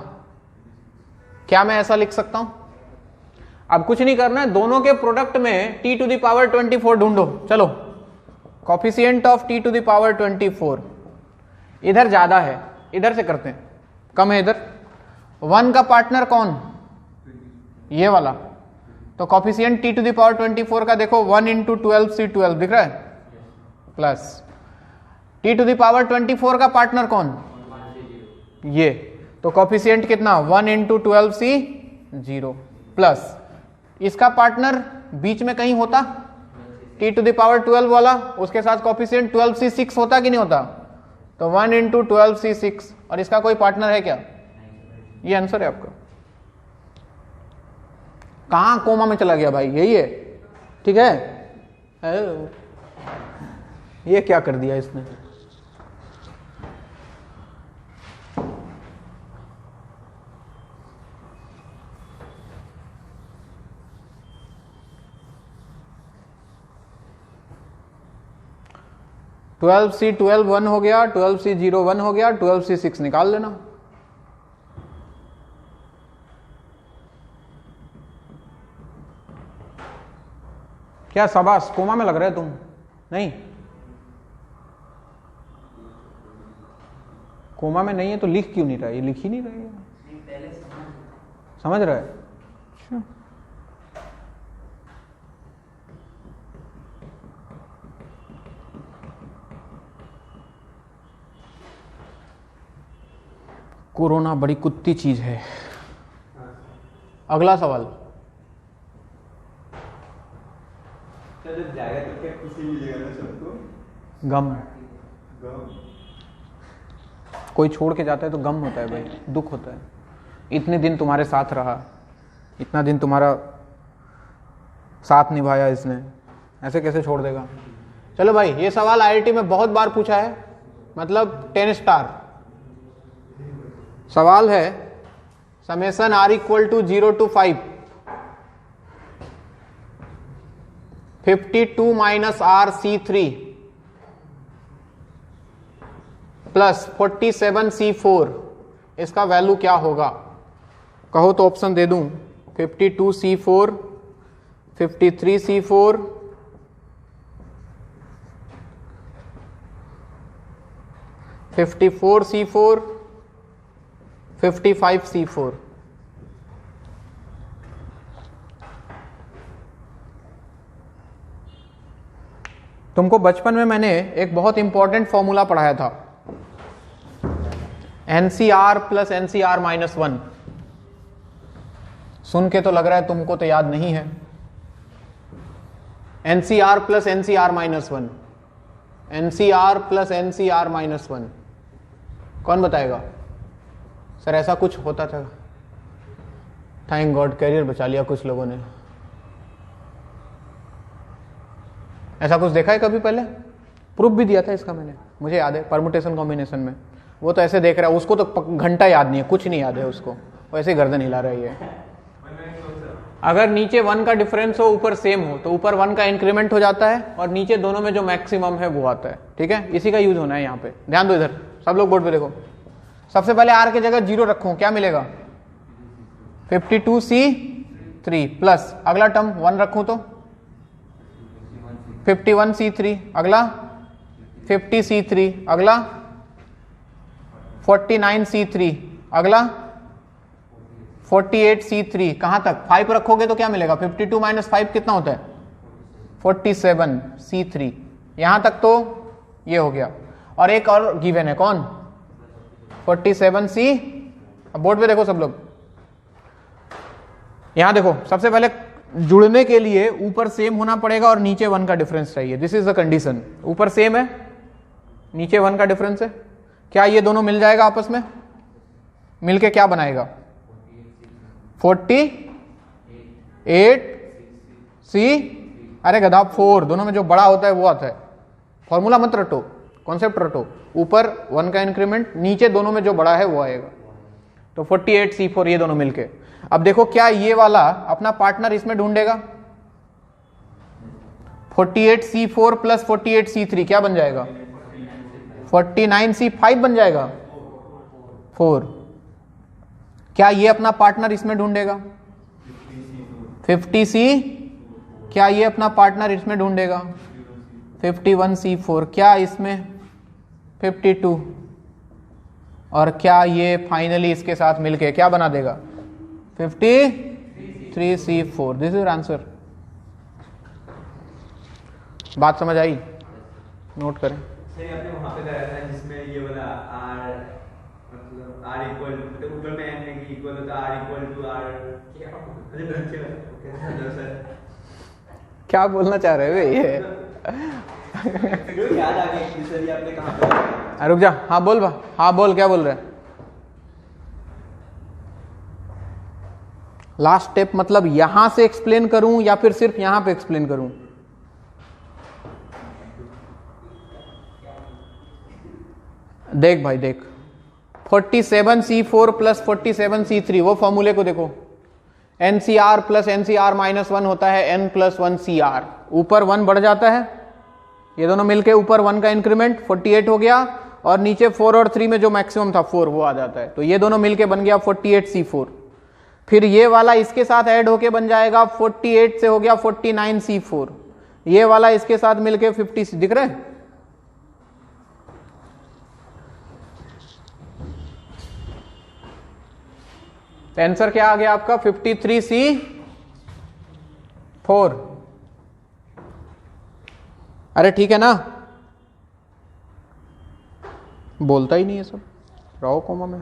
क्या मैं ऐसा लिख सकता हूं? अब कुछ नहीं करना है, दोनों के प्रोडक्ट में टी टू द पावर 24 ढूंढो। चलो, coefficient of t to the power 24 इधर ज्यादा है, इधर से करते हैं, कम है इधर। 1 का पार्टनर कौन? ये वाला। तो coefficient t to the power 24 का देखो 1 इंटू 12c12 दिख रहा है, plus t to the power 24 का पार्टनर कौन? ये। तो कॉफिशिएंट कितना? 1 इंटू 12c0 प्लस इसका पार्टनर बीच में कहीं होता, टी टू द पावर 12 वाला, उसके साथ कॉफिशिएंट 12c6 होता कि नहीं होता? तो 1 इंटू 12c6, और इसका कोई पार्टनर है क्या? ये आंसर है आपका। कहां कोमा में चला गया भाई? यही है, ठीक है। ये क्या कर दिया इसने? ट्वेल्व सी 12 1 हो गया, 12c0 1 हो गया, 12c6 निकाल लेना। क्या शाबाश, कोमा में लग रहे तुम? नहीं, कोमा में नहीं है तो लिख क्यों नहीं रहा? ये लिख ही नहीं रही है। समझ रहा है? अच्छा, कोरोना बड़ी कुत्ती चीज है। अगला सवाल। जब जाएगा तो क्या खुशी मिलेगा ना सबको? गम। गम। कोई छोड़ के जाता है तो गम होता है भाई, दुख होता है। इतने दिन तुम्हारे साथ रहा, इतना दिन तुम्हारा साथ निभाया इसने, ऐसे कैसे छोड़ देगा? चलो भाई, ये सवाल आईआईटी में बहुत बार पूछा है, मतलब 10 स्टार सवाल है। Summation r equal to 0 to 5 52 minus r c3 प्लस 47 c4, इसका वैल्यू क्या होगा? कहो तो ऑप्शन दे दूं। 52 c4, 53 c4, 54 c4, 55 c4। तुमको बचपन में मैंने एक बहुत इंपॉर्टेंट फॉर्मूला पढ़ाया था, NCR प्लस NCR माइनस 1। सुन के तो लग रहा है तुमको तो याद नहीं है। NCR plus NCR minus 1, NCR plus NCR minus 1, कौन बताएगा? सर ऐसा कुछ होता था। थैंक गॉड, कैरियर बचा लिया कुछ लोगों ने। ऐसा कुछ देखा है कभी पहले? प्रूफ भी दिया था इसका मैंने, मुझे याद है, परमुटेशन कॉम्बिनेशन में। वो तो ऐसे देख रहा है, उसको तो घंटा याद नहीं है, कुछ नहीं याद है उसको, वो ऐसे गर्दन हिला रही है। अगर नीचे 1 का डिफरेंस हो, ऊपर सेम हो, तो ऊपर 1 का इंक्रीमेंट हो जाता है और नीचे दोनों में जो मैक्सिमम है वो आता है। ठीक है, इसी का यूज होना है यहाँ पे। ध्यान दो, इधर सब लोग बोर्ड पे देखो। सबसे पहले r की जगह 0 रखूं, क्या मिलेगा? 52c3 प्लस अगला टर्म 1 रखूं तो 51c3, अगला 50c3, अगला 49c3, अगला 48c3। कहां तक? 5 रखोगे तो क्या मिलेगा? 52 माइनस 5 कितना होता है? 47c3। यहां तक तो ये हो गया। और एक और गिवन है, कौन? 47C। अब बोर्ड पे देखो सब लोग, यहां देखो, सबसे पहले जुड़ने के लिए ऊपर सेम होना पड़ेगा और नीचे 1 का डिफरेंस चाहिए। This is the condition. ऊपर सेम है, नीचे 1 का डिफरेंस है। क्या ये दोनों मिल जाएगा आपस में? मिलके क्या बनाएगा? 48C। अरे गधा 4, दोनों में जो बड़ा होता है वो आता है। फॉर्मूला मत रटो, कॉन्सेप्ट रटो। ऊपर 1 का इंक्रीमेंट, नीचे दोनों में जो बड़ा है वो आएगा। तो 48C4 ये दोनों मिलके। अब देखो क्या ये वाला अपना पार्टनर इसमें ढूंढेगा? 48C4 प्लस 48C3 क्या बन जाएगा? 49C5 बन जाएगा, 4। क्या ये अपना पार्टनर इसमें ढूंढेगा? 50C। क्या ये अपना पार्टनर इसमें ढूंढेगा? 51C4। क्या इसमें? 52। और क्या ये फाइनली इसके साथ मिलके क्या बना देगा? 53C4। This is answer. बात समझ आई? नोट करें। सही, आपने वहां पे कराया था जिसमें ये वाला R मतलब R इक्वल, मतलब ऊपर में n में इक्वल होता R इक्वल टू R क्या, अरे ढंग से क्या बोलना चाह रहे हो ये? याद आ गया कि सर ये आपने कहां पे? रुक जा, हाँ बोल बा, हाँ बोल, क्या बोल रहे हैं? लास्ट स्टेप मतलब यहां से एक्सप्लेन करूं या फिर सिर्फ यहां पे एक्सप्लेन करूं? देख भाई देख, 47C4 प्लस 47C3 वो फॉर्मूले को देखो। NCR प्लस NCR माइनस 1 होता है N प्लस 1CR। ऊपर 1 बढ़ जाता है, ये दोनों मिलके ऊपर 1 का इंक्रीमेंट 48 हो गया, और नीचे 4 और 3 में जो मैक्सिमम था 4 वो आ जाता है। तो ये दोनों मिलके बन गया 48C4। फिर ये वाला इसके साथ ऐड होके बन जाएगा 48 से हो गया 49C4। ये वाला इसके साथ मिलके 50, दिख रहा है? आंसर क्या आ गया आपका? 53C4। अरे ठीक है ना, बोलता ही नहीं है सब, रहो कोमा में।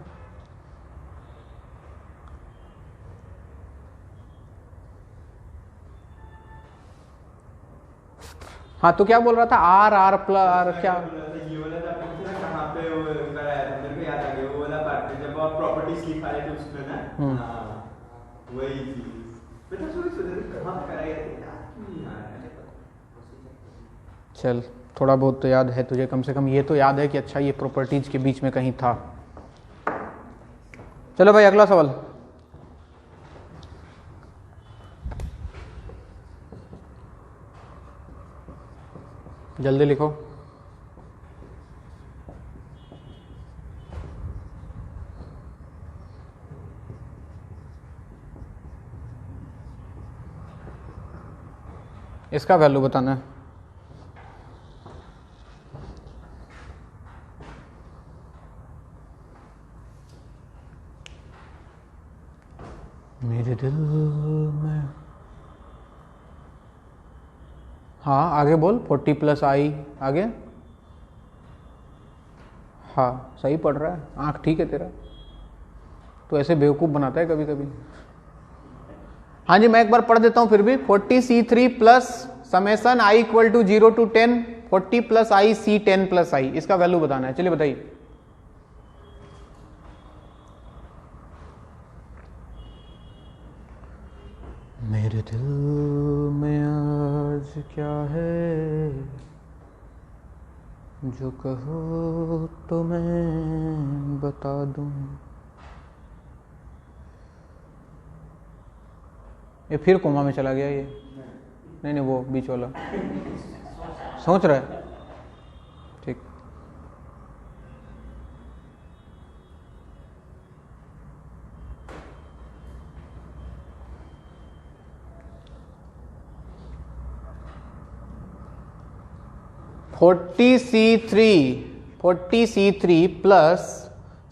हाँ तो क्या बोल रहा था? आर आर प्लस आर क्या? ये वाला था कहां पे वो कराया था, मेरे को याद आ गया वो वाला पार्ट जब आप प्रॉपर्टीज लिखा रहे थे उसमें ना। हां वही चीज बेटा, सोच कहां कराया था। चल थोड़ा बहुत तो याद है तुझे, कम से कम ये तो याद है कि अच्छा ये प्रॉपर्टीज के बीच में कहीं था। चलो भाई अगला सवाल। जल्दी लिखो। इसका वैल्यू बताना है। मेरे दिल में, हाँ आगे बोल। 40 प्लस आई, आगे। हाँ सही पढ़ रहा है, आंख ठीक है तेरा, तो ऐसे बेवकूफ़ बनाता है कभी कभी। हाँ जी मैं एक बार पढ़ देता हूँ फिर भी। 40C3 plus summation i equal to 0 to 10 40 plus i C 10 plus i, इसका वैल्यू बताना है। चलिए बताइए। मेरे दिल में आज क्या है, जो कहो तो मैं बता दूं। ये फिर कोमा में चला गया ये। नहीं वो बीच वाला सोच रहा है। ठीक, forty C three plus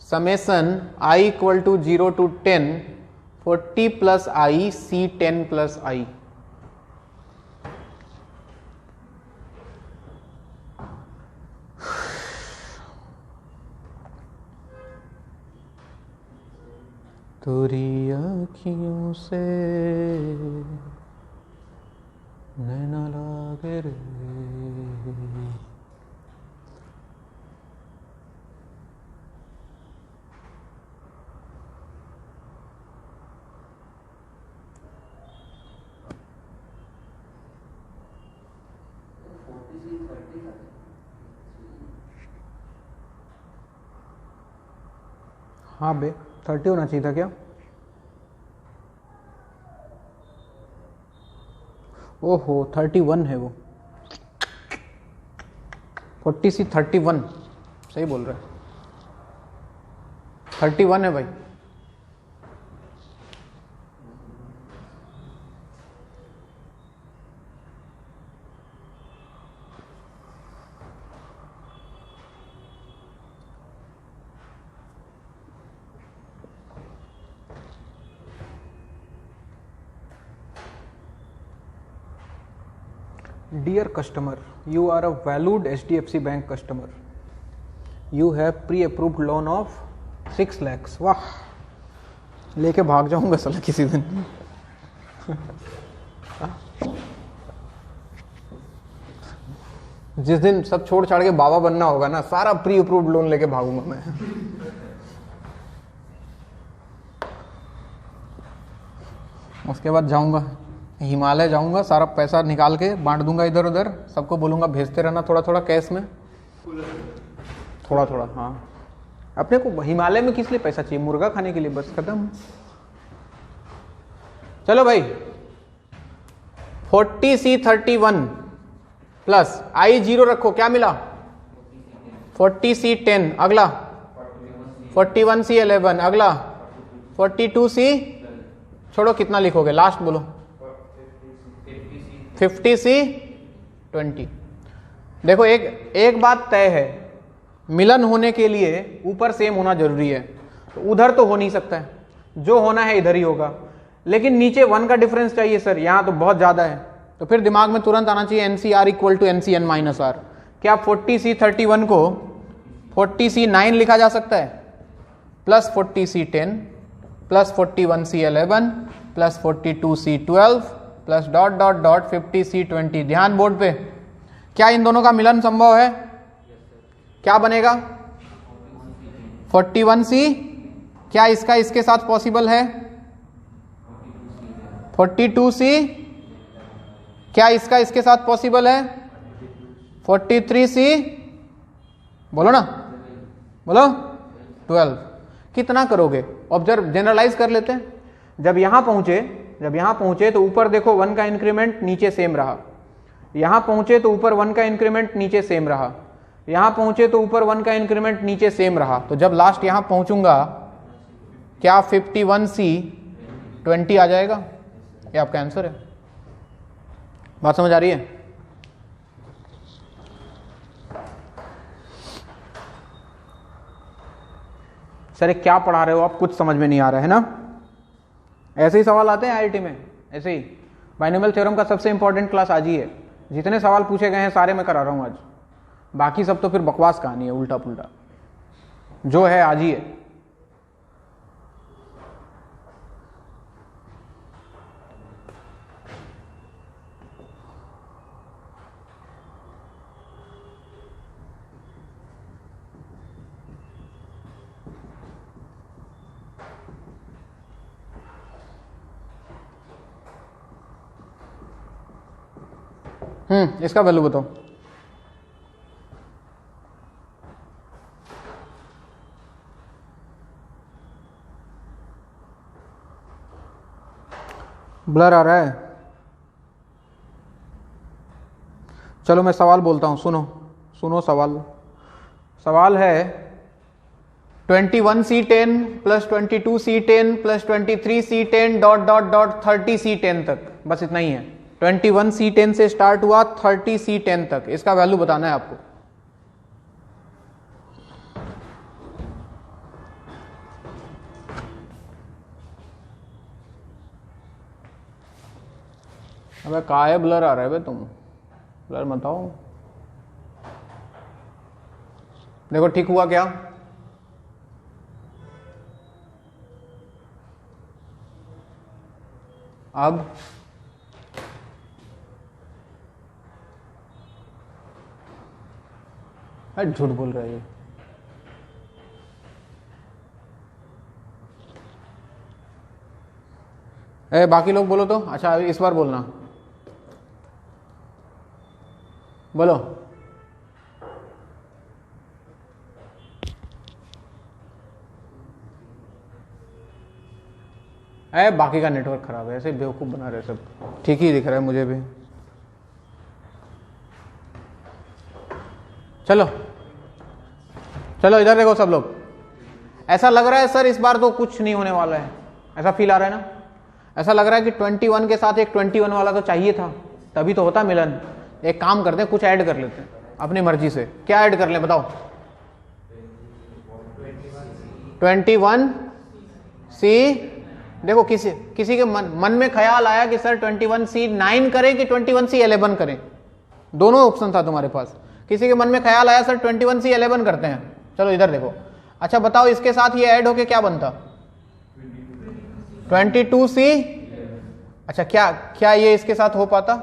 summation i equal to 0 to 10 40 plus i C 10 plus i. गोरी आँखियों से नैना लागे रे। हाँ बे 30 होना चाहिए था क्या? ओहो 31 है वो। 40C 31 सही बोल रहा है, 31 है भाई। Dear customer, you are a valued HDFC Bank customer. You have pre-approved loan of 6 lakhs. वाह, लेके भाग जाऊंगा साला किसी दिन। जिस दिन सब छोड़ छाड़ के बाबा बनना होगा ना, सारा प्री अप्रूव्ड लोन लेके भागूंगा मैं। उसके बाद जाऊंगा हिमालय, जाऊंगा सारा पैसा निकाल के बांट दूंगा इधर उधर, सबको बोलूंगा भेजते रहना थोड़ा थोड़ा कैश में, थोड़ा थोड़ा। हाँ, अपने को हिमालय में किस लिए पैसा चाहिए? मुर्गा खाने के लिए, बस खत्म। चलो भाई 40C 31 प्लस I0 रखो, क्या मिला? 40C 10, अगला 41C 11, अगला 42C, छोड़ो कितना लिखोगे लास्ट बोलो, 50C 20। देखो एक बात तय है, मिलन होने के लिए ऊपर सेम होना जरूरी है। तो उधर तो हो नहीं सकता है, जो होना है इधर ही होगा, लेकिन नीचे 1 का डिफरेंस चाहिए सर, यहां तो बहुत ज्यादा है। तो फिर दिमाग में तुरंत आना चाहिए NCR equal to NCN minus R। क्या 40C 31 को 40C 9 लिखा जा सकता है? Plus 40C 10 plus 41C 11 plus 42C 12 plus dot dot dot 50C 20। ध्यान बोर्ड पे, क्या इन दोनों का मिलन संभव है? क्या बनेगा? 41C। क्या इसका इसके साथ पॉसिबल है? 42C। क्या इसका इसके साथ पॉसिबल है? 43C। बोलो ना, बोलो 12। कितना करोगे? ऑब्जर्व, जनरलाइज कर लेते हैं। जब यहां पहुंचे तो ऊपर देखो 1 का इंक्रीमेंट, नीचे सेम रहा। यहां पहुंचे तो ऊपर 1 का इंक्रीमेंट, नीचे सेम रहा। यहां पहुंचे तो ऊपर 1 का इंक्रीमेंट, नीचे सेम रहा। तो जब लास्ट यहां पहुंचूंगा, क्या 51C 20 आ जाएगा? ये आपका आंसर है। बात समझ आ रही है? सर क्या पढ़ा रहे हो आप, कुछ समझ में नहीं आ रहा है ना? ऐसे ही सवाल आते हैं IIT में, ऐसे ही। बाइनोमियल थ्योरम का सबसे इंपॉर्टेंट क्लास आज ही है। जितने सवाल पूछे गए हैं सारे मैं करा रहा हूं आज, बाकी सब तो फिर बकवास कहानी है, उल्टा पुल्टा। जो है आज ही है। इसका वैल्यू बताओ। ब्लर आ रहा है? चलो मैं सवाल बोलता हूं, सुनो सवाल है 21C 10 plus 22C 10 plus 23C 10 dot dot dot 30C 10 तक, बस इतना ही है। 21C 10 से स्टार्ट हुआ 30C 10 तक, इसका वैल्यू बताना है आपको। अबे काहे ब्लर आ रहा है बे, तुम ब्लर मत आओ। देखो ठीक हुआ क्या? अब झूठ बोल रहा है ये। बाकी लोग बोलो तो। अच्छा इस बार बोलना, बोलो। बाकी का नेटवर्क खराब है, ऐसे बेवकूफ बना रहे सब। ठीक ही दिख रहा है मुझे भी। चलो चलो इधर देखो सब लोग। ऐसा लग रहा है सर इस बार तो कुछ नहीं होने वाला है, ऐसा फील आ रहा है ना? ऐसा लग रहा है कि 21 के साथ एक 21 वाला तो चाहिए था, तभी तो होता मिलन। एक काम करते हैं, कुछ ऐड कर लेते हैं अपनी मर्जी से। क्या ऐड कर लें बताओ? 21C। देखो किसी के मन में ख्याल आया कि सर 21C9 करें कि 21C11 करें, दोनों ऑप्शन था तुम्हारे पास। किसी के मन में ख्याल आया सर 21C11 करते हैं। चलो इधर देखो। अच्छा बताओ इसके साथ ये ऐड होके क्या बनता? 22C। अच्छा क्या ये इसके साथ हो पाता?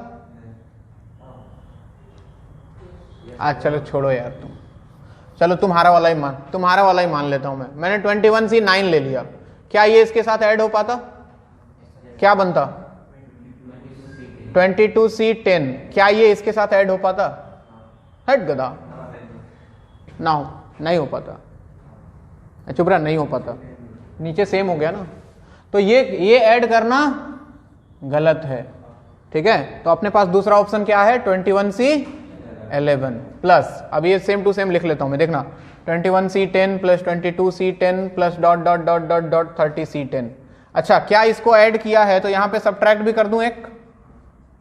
आज चलो छोड़ो यार तुम, चलो तुम्हारा वाला ही मान लेता हूं मैं। मैंने 21C9 ले लिया, क्या ये इसके साथ ऐड हो पाता? क्या बनता? 22C10। क्या ये इसके साथ ऐड हो पाता? हट गधा ना, नहीं हो पाता। चुप रहा, नहीं हो पाता। नीचे सेम हो गया ना, तो ये ऐड करना गलत है। ठीक है, तो अपने पास दूसरा ऑप्शन क्या है? 21C11 प्लस, अब ये सेम टू सेम लिख लेता हूं मैं, देखना 21C10 plus 22C10 plus dot dot dot dot dot 30C10। अच्छा क्या इसको ऐड किया है तो यहां पे सब्ट्रैक्ट भी कर दूं एक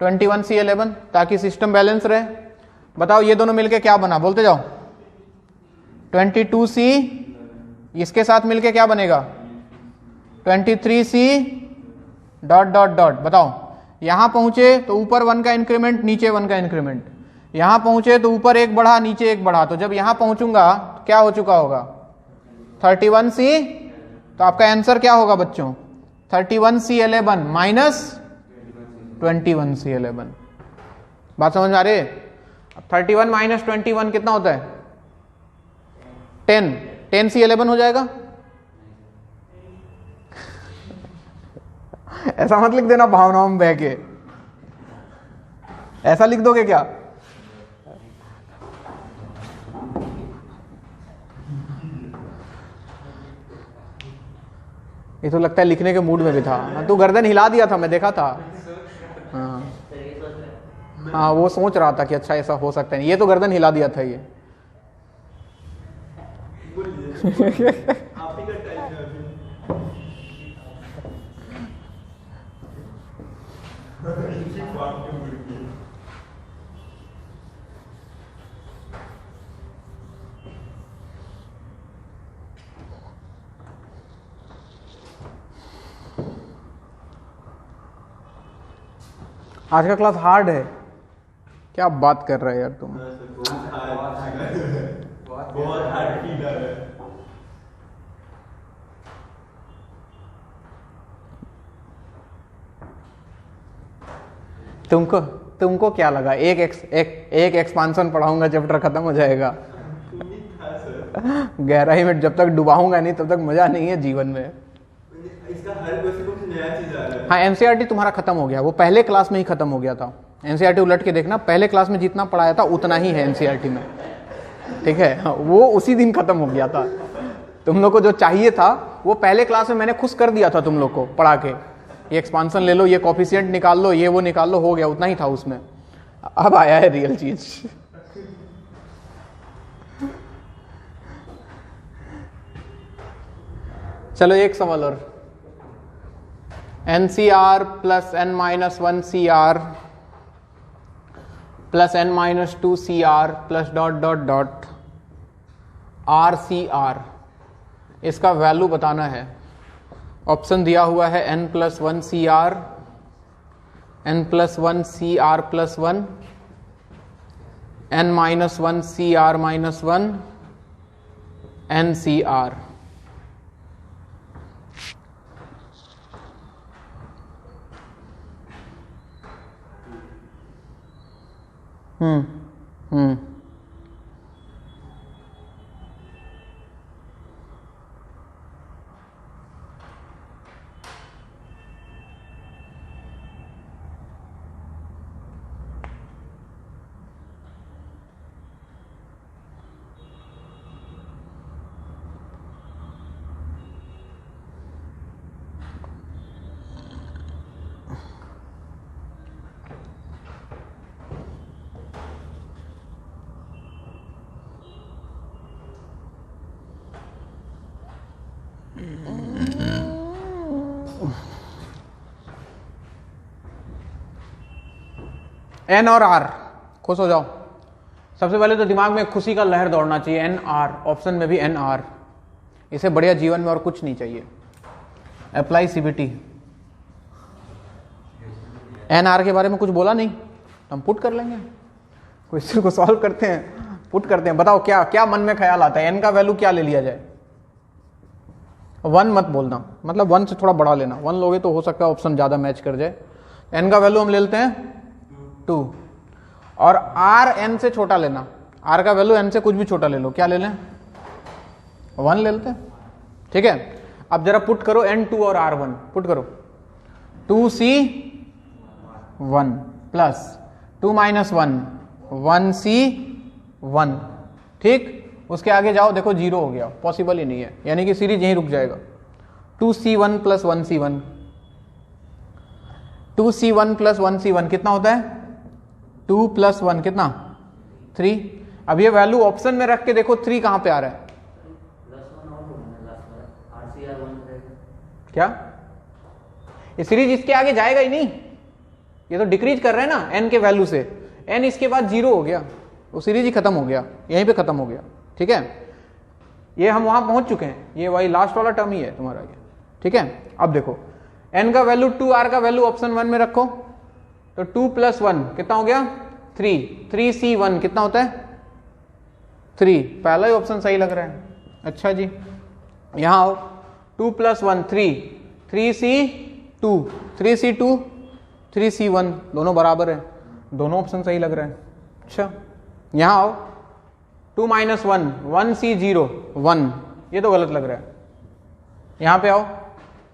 21C11 ताकि सिस्टम बैलेंस रहे। बताओ ये दोनों मिलके क्या बना, बोलते जाओ। 22C इसके साथ मिलके क्या बनेगा? 23C dot dot dot. बताओ यहां पहुंचे तो ऊपर 1 का इंक्रीमेंट, नीचे 1 का इंक्रीमेंट। यहां पहुंचे तो ऊपर 1 बढ़ा, नीचे 1 बढ़ा। तो जब यहां पहुंचूंगा क्या हो चुका होगा? 31C। तो आपका आंसर क्या होगा बच्चों? 31C11 minus 21C11। बात समझ में आ रही है? 31 माइनस 21 कितना होता है? 10। 10C11 हो जाएगा। ऐसा मत लिख देना भावनाओं में बह के, ऐसा लिख दोगे क्या? ये तो लगता है लिखने के मूड में भी था। तू गर्दन हिला दिया था, मैं देखा था। हाँ वो सोच रहा था कि अच्छा ऐसा हो सकता है। ये तो गर्दन हिला दिया था ये। आज का क्लास हार्ड है, क्या बात कर रहे हैं यार तुम? बहुत हार्ड फील है। तुमको क्या लगा एक एक्सपांशन पढ़ाऊंगा चैप्टर खत्म हो जाएगा? गहराई में जब तक डुबाऊंगा नहीं तब तक मजा नहीं है जीवन में। इसका हर क्वेश्चन को कुछ नया चीज आ रहा है। हाँ एनसीईआरटी तुम्हारा खत्म हो गया, वो पहले क्लास में ही खत्म हो गया था। एनसीईआरटी उलट के देखना, पहले क्लास में जितना पढ़ाया था उतना ही है एनसीईआरटी में। ठीक है, वो उसी दिन खत्म हो गया था। तुम लोग को जो चाहिए था वो पहले क्लास में मैंने खुश कर दिया था तुम लोग को पढ़ा के। ये एक्सपांशन ले लो, ये कोफिशिएंट निकाल लो, ये वो निकाल लो, हो गया, उतना ही था उसमें। अब आया है रियल चीज। चलो एक सवाल और। NCR plus n-1 CR plus n-2 CR plus dot dot dot RCR, इसका वैल्यू बताना है। ऑप्शन दिया हुआ है n+1 CR, n+1 CR plus 1, n-1 CR minus 1, NCR। हम्म एन और आर, खुश हो जाओ। सबसे पहले तो दिमाग में खुशी का लहर दौड़ना चाहिए, एन आर, ऑप्शन में भी एन आर, इसे बढ़िया जीवन में और कुछ नहीं चाहिए। Apply CBT. एन आर के बारे में कुछ बोला नहीं, हम पुट कर लेंगे, क्वेश्चन को सॉल्व करते हैं, पुट करते हैं। बताओ क्या क्या मन में ख्याल आता है, एन का वैल्यू क्या ले लिया जाए। 1 मत बोलना, मतलब 1 से थोड़ा बढ़ा लेना, 1 लोगे तो हो सकता है ऑप्शन ज्यादा मैच कर जाए। एन का वैल्यू हम ले लेते हैं 2, और आर एन से छोटा लेना, आर का वैल्यू एन से कुछ भी छोटा ले लो, क्या ले लें, 1 ले लेते हैं, ठीक है। अब जरा पुट करो N2 और R1, पुट करो 2C1 प्लस 2 - 1 1C1, ठीक। उसके आगे जाओ, देखो 0 हो गया, पॉसिबल ही नहीं है, यानी कि सीरीज यहीं रुक जाएगा। 2C1 plus 1C1, 2C1 plus 1C1 कितना होता है, 2 + 1 कितना, 3। अब ये वैल्यू ऑप्शन में रख के देखो 3 कहां पे आ रहा है, क्या ये सीरीज इसके आगे जाएगा ही नहीं, ये तो डिक्रीज कर रहे हैं ना n के वैल्यू से, n इसके बाद 0 हो गया, वो सीरीज ही खत्म हो गया, यहीं पे खत्म हो गया, ठीक है। ये हम वहां पहुंच चुके हैं, ये वही लास्ट वाला टर्म ही है तुम्हारा ये, ठीक है। अब देखो n का वैल्यू 2, r का वैल्यू ऑप्शन 1 में रखो, तो 2 + 1 कितना हो गया, 3, 3C1 कितना होता है, 3। पहला ही ऑप्शन सही लग रहा है, अच्छा जी। यहां आओ, 2 + 1 3, 3C2, 3C2 3C1 दोनों बराबर है, दोनों ऑप्शन सही लग रहे हैं, अच्छा। यहां आओ, 2 - 1 1C0 1, ये तो गलत लग रहा है। यहां पे आओ,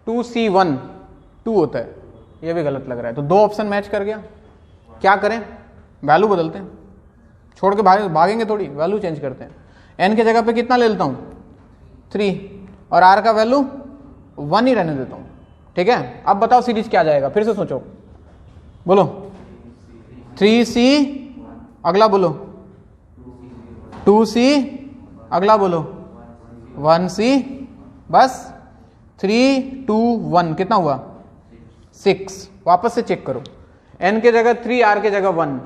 2C1 2 होता है, ये भी गलत लग रहा है, तो 2 ऑप्शन मैच कर गया। क्या करें, वैल्यू बदलते हैं, छोड़ के भागेंगे थोड़ी, वैल्यू चेंज करते हैं। n के जगह पे कितना ले लेता हूं, 3, और r का वैल्यू 1 ही रहने देता हूं, ठीक है। अब बताओ सीरीज क्या जाएगा, फिर से सोचो, बोलो 3C, अगला बोलो 2C, अगला बोलो 1C, बस 3 2 1 कितना हुआ, 6। वापस से चेक करो, n के जगह 3, r के जगह 1,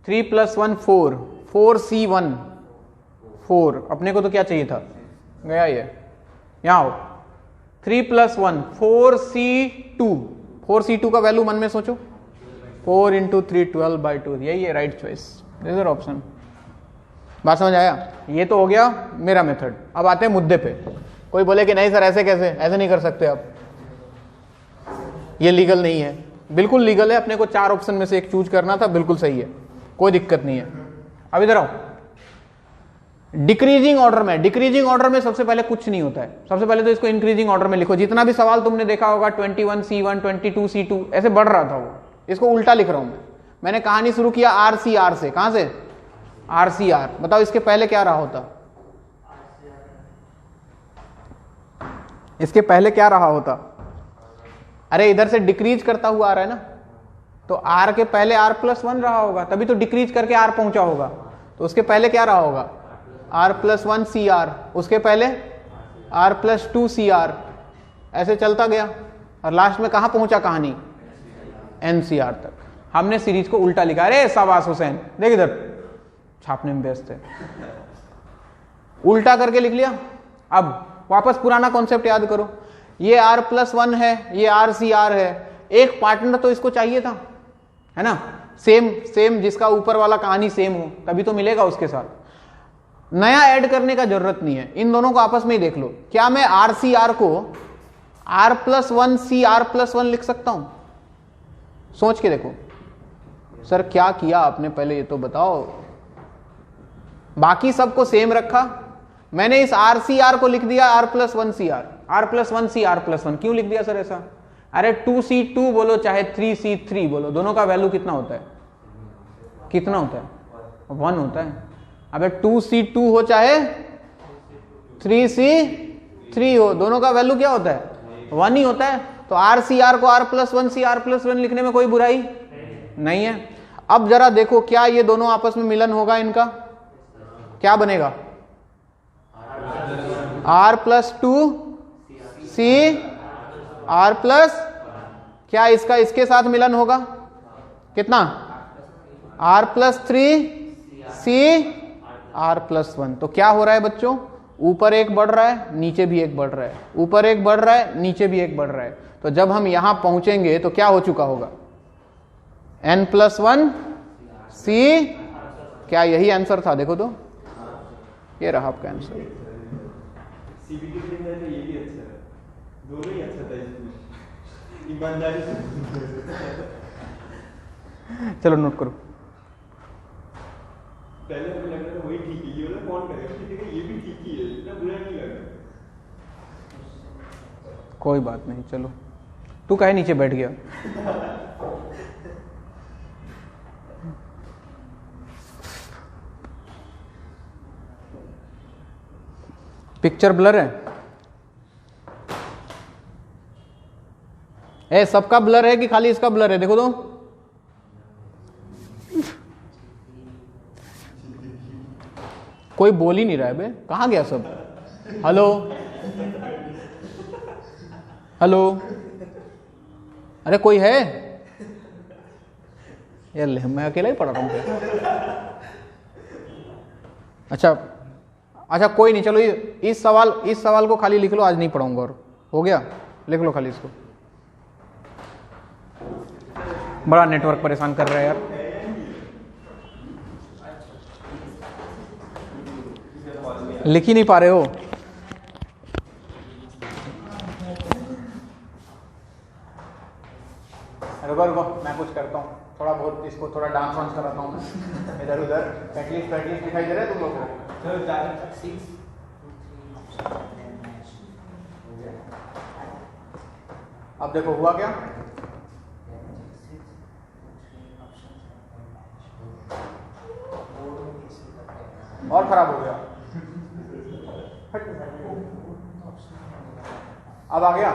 3 + 1 4, 4C1 4, अपने को तो क्या चाहिए था, गया ये। यहां आओ, 3 + 1 4C2, 4C2 का वैल्यू मन में सोचो, 4 × 3 12/2, यही है right choice, this is option. बात समझ आया, ये तो हो गया मेरा मेथड। अब आते हैं मुद्दे पे। कोई बोले कि नहीं सर ऐसे कैसे, ऐसे नहीं कर सकते आप, ये लीगल नहीं है। बिल्कुल लीगल है, अपने को 4 ऑप्शन में से एक चूज करना था, बिल्कुल सही है, कोई दिक्कत नहीं है। अब इधर आओ, डिक्रीजिंग ऑर्डर में, डिक्रीजिंग ऑर्डर में सबसे पहले कुछ नहीं होता है, सबसे पहले तो इसको इंक्रीजिंग ऑर्डर में लिखो। जितना भी सवाल तुमने देखा होगा 21C1 22C2 ऐसे बढ़ रहा था, वो इसको उल्टा लिख रहा हूं मैंने कहानी शुरू किया RCR से, कहां से, RCR। बताओ इसके पहले क्या रहा होता, इसके पहले क्या रहा होता, अरे इधर से डिक्रीज करता हुआ आ रहा है ना, तो R के पहले R + 1 रहा होगा, तभी तो डिक्रीज करके R पहुंचा होगा, तो उसके पहले क्या रहा होगा, R + 1 CR, उसके पहले R + 2 CR, ऐसे चलता गया, और लास्ट में कहां पहुंचा कहानी, NCR तक। हमने सीरीज को उल्टा लिखा, अरे शाबाश हुसैन, देख इधर छापने में व्यस्त है, उल्टा करके लिख लिया। अब वापस पुराना कॉन्सेप्ट याद करो, ये R + 1 है, ये RCR है, एक पार्टनर तो इसको चाहिए था, है ना, सेम जिसका ऊपर वाला कहानी सेम हो, तभी तो मिलेगा उसके साथ। नया ऐड करने का जरूरत नहीं है, इन दोनों को आपस में ही देख लो। क्या मैं RCR को R + 1 CR + 1 लिख सकता हूं, सोच के देखो, सर क्या किया आपने पहले ये तो बताओ। बाकी सबको सेम रखा, मैंने इस RCR को लिख दिया R+1CR, R+1CR+1। क्यों लिख दिया सर ऐसा? अरे 2C2 बोलो चाहे 3C3 बोलो, दोनों का वैल्यू कितना होता है? कितना होता है? 1 होता है। अबे 2C2 हो चाहे 3C3 हो, दोनों का वैल्यू क्या होता है? 1 ही होता है। तो RCR को R+1CR+1 लिखने में कोई बुराई नहीं है। अब जरा देखो क्या ये दोनों आपस में मिलन होगा इनका? क्या बनेगा? R+2C R+, क्या इसका इसके साथ मिलन होगा? कितना? R+3C R+1। तो क्या हो रहा है बच्चों? ऊपर एक बढ़ रहा है, नीचे भी एक बढ़ रहा है, ऊपर एक बढ़ रहा है, नीचे भी एक बढ़ रहा है। तो जब हम यहां पहुंचेंगे तो क्या हो चुका होगा? N+1C। क्या यही आंसर था? देखो तो, ये रहा आपका आंसर। सीबीटी के लिए तो ये भी अच्छा है, दोनों ही अच्छा था इसमें, ईमानदारी से। चलो नोट करो। पहले हमें लग रहा था वही ठीक है, ये वाला कौन करेगा, देखा ये भी ठीक ही है, इतना बुरा नहीं लगा। कोई बात नहीं, चलो। तू काहे नीचे बैठ गया? पिक्चर ब्लर है? सबका ब्लर है कि खाली इसका ब्लर है? देखो तो। कोई बोल ही नहीं रहा है बे, कहां गया सब? हेलो हेलो, अरे कोई है? यार मैं अकेला ही पढ़ रहा हूं क्या? अच्छा कोई नहीं, चलो इस सवाल को खाली लिख लो, आज नहीं पढ़ाऊंगा। और हो गया, लिख लो खाली इसको। बड़ा नेटवर्क परेशान कर रहा है यार। लिख ही नहीं पा रहे हो। रुको मैं कुछ करता हूँ, थोड़ा बहुत इसको थोड़ा डांस वांस कराता हूँ मैं इधर उधर। एटलीस्ट दिखाई दे रहा है तुम लोग को? अब देखो हुआ क्या? और खराब हो गया। अब आ गया।